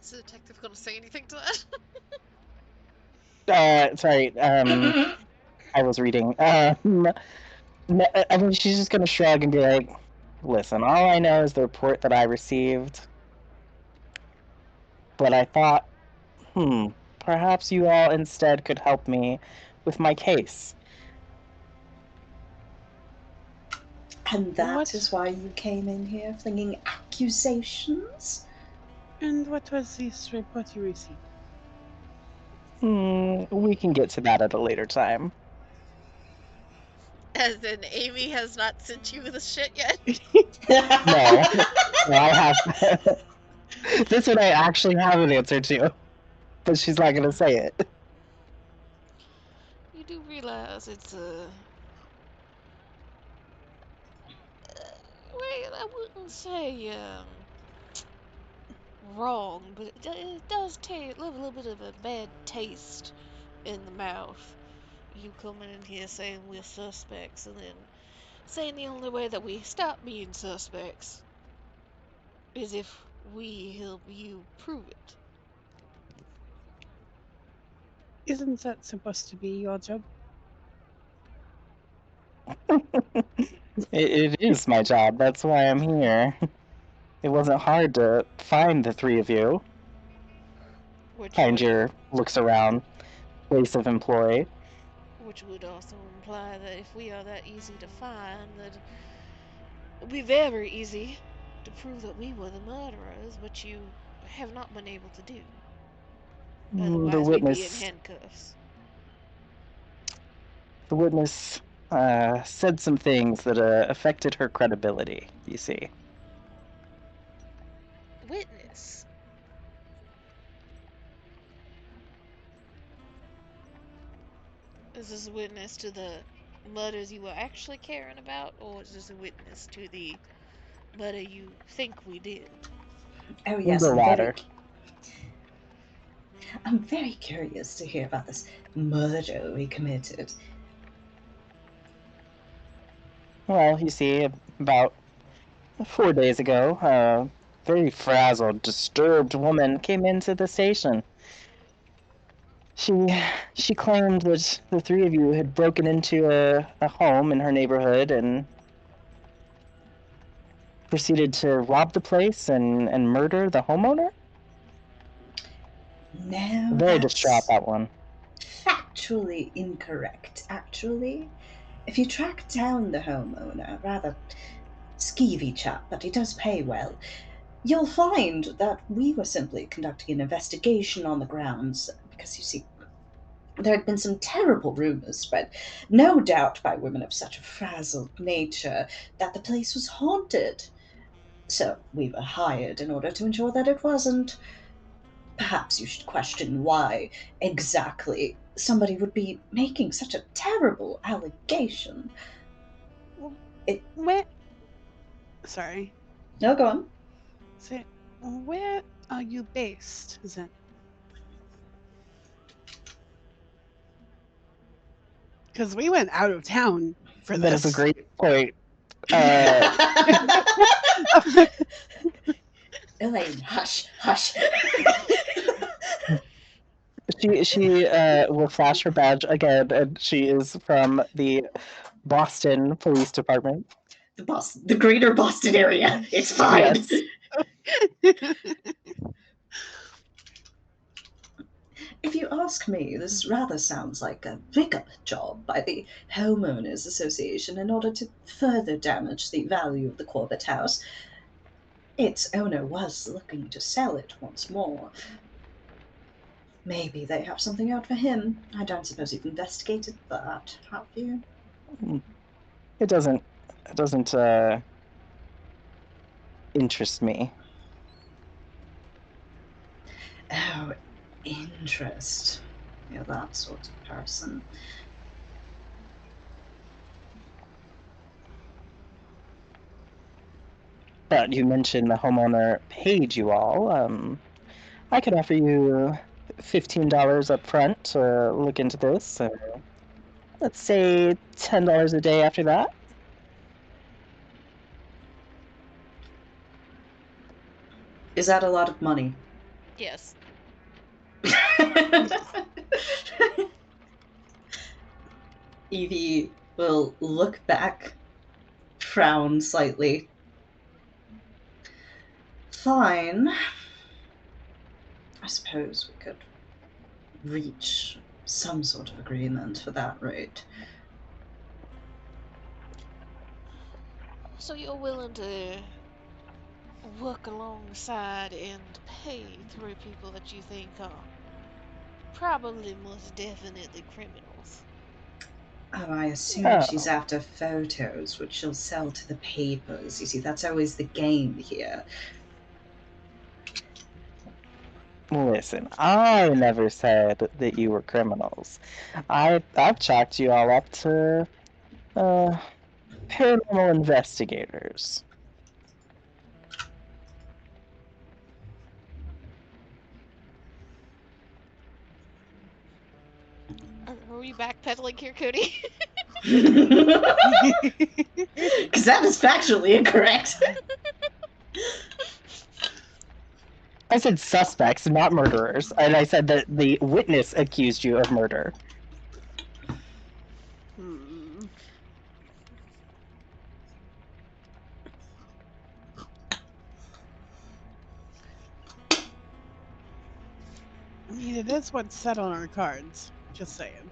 Is the detective going to say anything to that? Sorry, I was reading. I mean, she's just gonna shrug and be like, listen, all I know is the report that I received. But I thought, perhaps you all instead could help me with my case. And that What? is why you came in here flinging accusations? And what was this report you received? We can get to that at a later time. As in, Amy has not sent you the shit yet? No, I have. This one I actually have an answer to, but she's not gonna say it. You do realize it's well, I wouldn't say wrong, but it does leave a little bit of a bad taste in the mouth. You coming in here saying we're suspects and then saying the only way that we stop being suspects is if we help you prove it. Isn't that supposed to be your job? It is my job. That's why I'm here. It wasn't hard to find the three of you. Find your looks around place of employ. Which would also imply that if we are that easy to find, that it would be very easy to prove that we were the murderers, which you have not been able to do. The Otherwise, we'd be in witness. handcuffs. The witness said some things that affected her credibility. You see. Witness? Is this a witness to the murders you were actually caring about, or is this a witness to the murder you think we did? Oh yes, The latter. I'm very curious to hear about this murder we committed. Well, you see, about 4 days ago, a very frazzled, disturbed woman came into the station. She claimed that the three of you had broken into a home in her neighborhood and proceeded to rob the place and murder the homeowner? No, Very that's distraught, that one. factually incorrect, actually. If you track down the homeowner, rather skeevy chap, but he does pay well, you'll find that we were simply conducting an investigation on the grounds, because you see, there had been some terrible rumors spread, no doubt by women of such a frazzled nature, that the place was haunted. So we were hired in order to ensure that it wasn't. Perhaps you should question why exactly somebody would be making such a terrible allegation. Where? Sorry. No, go on. So, where are you based, then? Because we went out of town for That this. is a great point. Elaine, hush, hush. She will flash her badge again, and she is from the Boston Police Department. The greater Boston area. It's fine. Yes. If you ask me, this rather sounds like a pickup job by the Homeowners Association in order to further damage the value of the Corbett house. Its owner was looking to sell it once more. Maybe they have something out for him. I don't suppose you've investigated that, have you? It doesn't interest me. Oh, interest. You're that sort of person. But you mentioned the homeowner paid you all. I could offer you $15 up front to look into this. Let's say $10 a day after that. Is that a lot of money? Yes. Evie will look back, frown slightly. Fine. I suppose we could reach some sort of agreement for that rate. So you're willing to work alongside and pay through people that you think are probably most definitely criminals. Oh, I assume she's after photos, which she'll sell to the papers. You see, that's always the game here. Listen, I never said that you were criminals. I've chalked you all up to paranormal investigators. Are we backpedaling here, Cody? Because that is factually incorrect. I said suspects, not murderers, and I said that the witness accused you of murder. I mean, it is what's said on our cards. Just saying.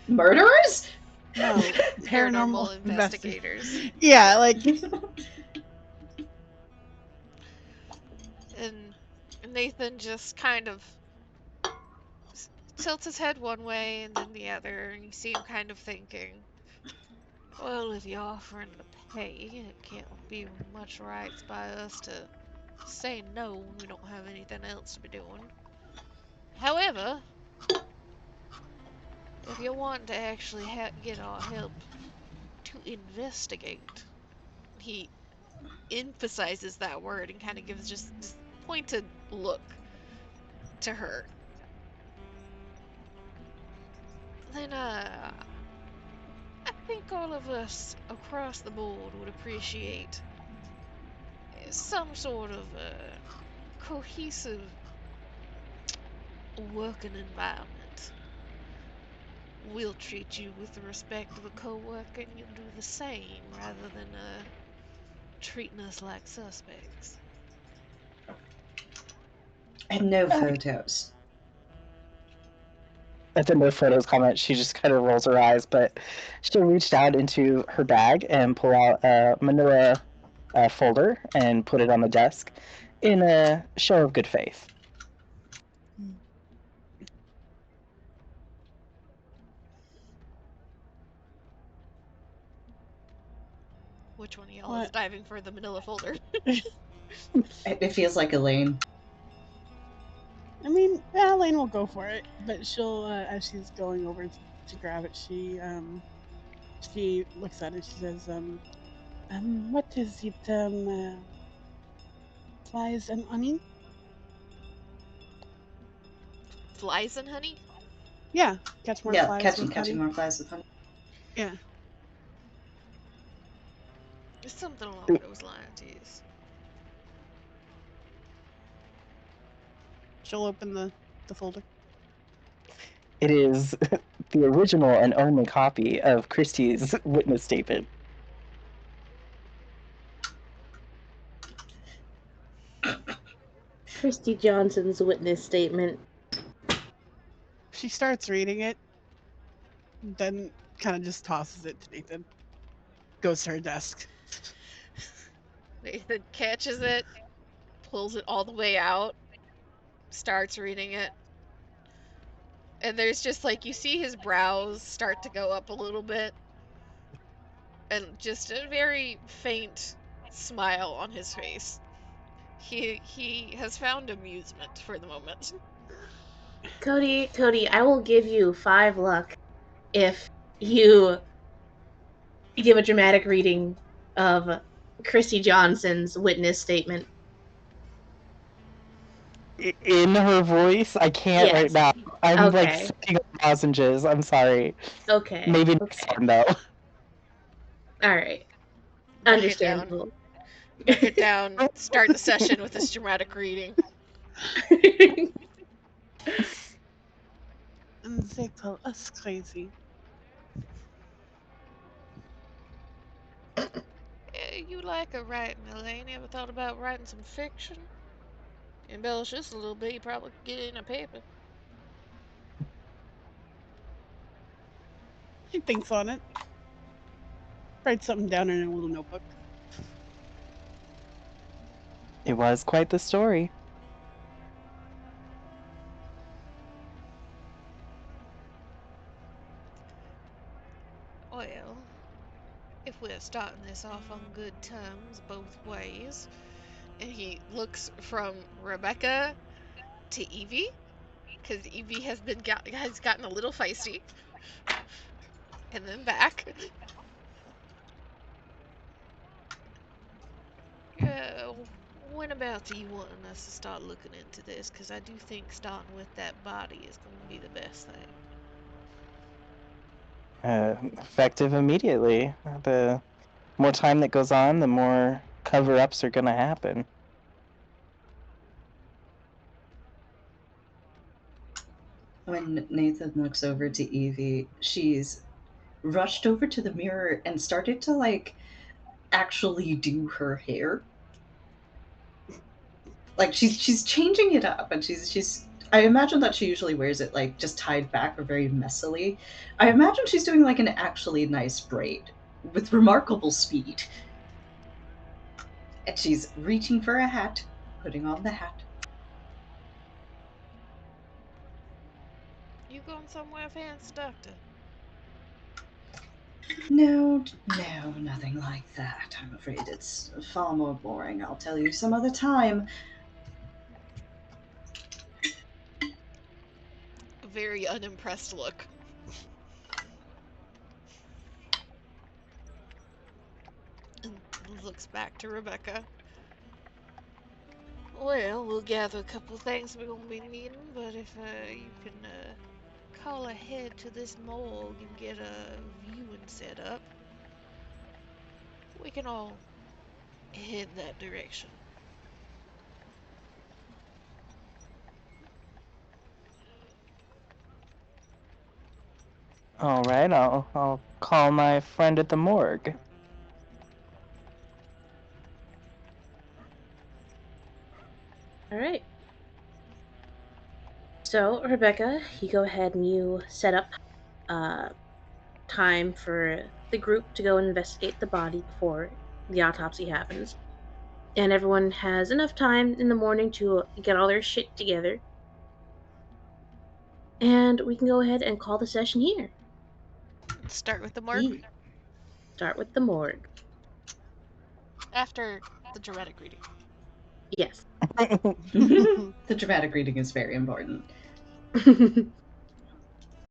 Murderers? No, Paranormal investigators. Yeah, like. And Nathan just kind of tilts his head one way and then the other, and you see him kind of thinking, well, if you're offering to pay, it can't be much rights by us to say no when we don't have anything else to be doing. However, if you're wanting to actually get our help to investigate, he emphasizes that word and kind of gives just this pointed look to her. Then, I think all of us across the board would appreciate some sort of cohesive working environment. We'll treat you with the respect of a co-worker and you'll do the same rather than treating us like suspects. And no photos. At the no photos comment, she just kind of rolls her eyes, but she'll reach down into her bag and pull out a manila folder and put it on the desk in a show of good faith. Which one of y'all is diving for the manila folder? It feels like Elaine. I mean, Elaine will go for it, but she'll, as she's going over to grab it, she looks at it. She says, what is it? Flies and honey? Flies and honey? Yeah, catch more flies. Catching more flies with honey. Yeah. It's something along those lines, yes. She'll open the folder. It is the original and only copy of Christie's witness statement. Christy Johnson's witness statement. She starts reading it, then kind of just tosses it to Nathan. Goes to her desk. Nathan catches it, pulls it all the way out, starts reading it. And there's just like, you see his brows start to go up a little bit. And just a very faint smile on his face. He has found amusement for the moment. Cody, I will give you 5 luck if you give a dramatic reading of Christy Johnson's witness statement. In her voice? I can't right now. I'm like sucking up lozenges. I'm sorry. Okay. Maybe next time though. Alright. Understandable. Knock it down. Start the session with this dramatic reading. And they call us crazy. You like a writing, Elaine. Ever thought about writing some fiction? Embellish just a little bit, you probably could get it in a paper. She thinks on it. Writes something down in a little notebook. It was quite the story. Well, if we're starting this off on good terms both ways, and he looks from Rebecca to Evie, because Evie has gotten a little feisty, and then back. When about do you wanting us to start looking into this? Because I do think starting with that body is going to be the best thing. Effective immediately. The more time that goes on, the more cover-ups are going to happen. When Nathan looks over to Evie, she's rushed over to the mirror and started to like actually do her hair. Like she's changing it up, and she's I imagine that she usually wears it like just tied back or very messily. I imagine she's doing like an actually nice braid with remarkable speed. And she's reaching for a hat, putting on the hat. You going somewhere fancy, Doctor? No, nothing like that. I'm afraid it's far more boring. I'll tell you some other time. A very unimpressed look. And looks back to Rebecca. Well, we'll gather a couple of things we're going to be needing, but if you can call ahead to this morgue and get a viewing set up, we can all head that direction. All right, I'll call my friend at the morgue. All right. So, Rebecca, you go ahead and you set up time for the group to go and investigate the body before the autopsy happens. And everyone has enough time in the morning to get all their shit together. And we can go ahead and call the session here. Let's start with the morgue. Start with the morgue. After the dramatic reading. Yes. The dramatic reading is very important.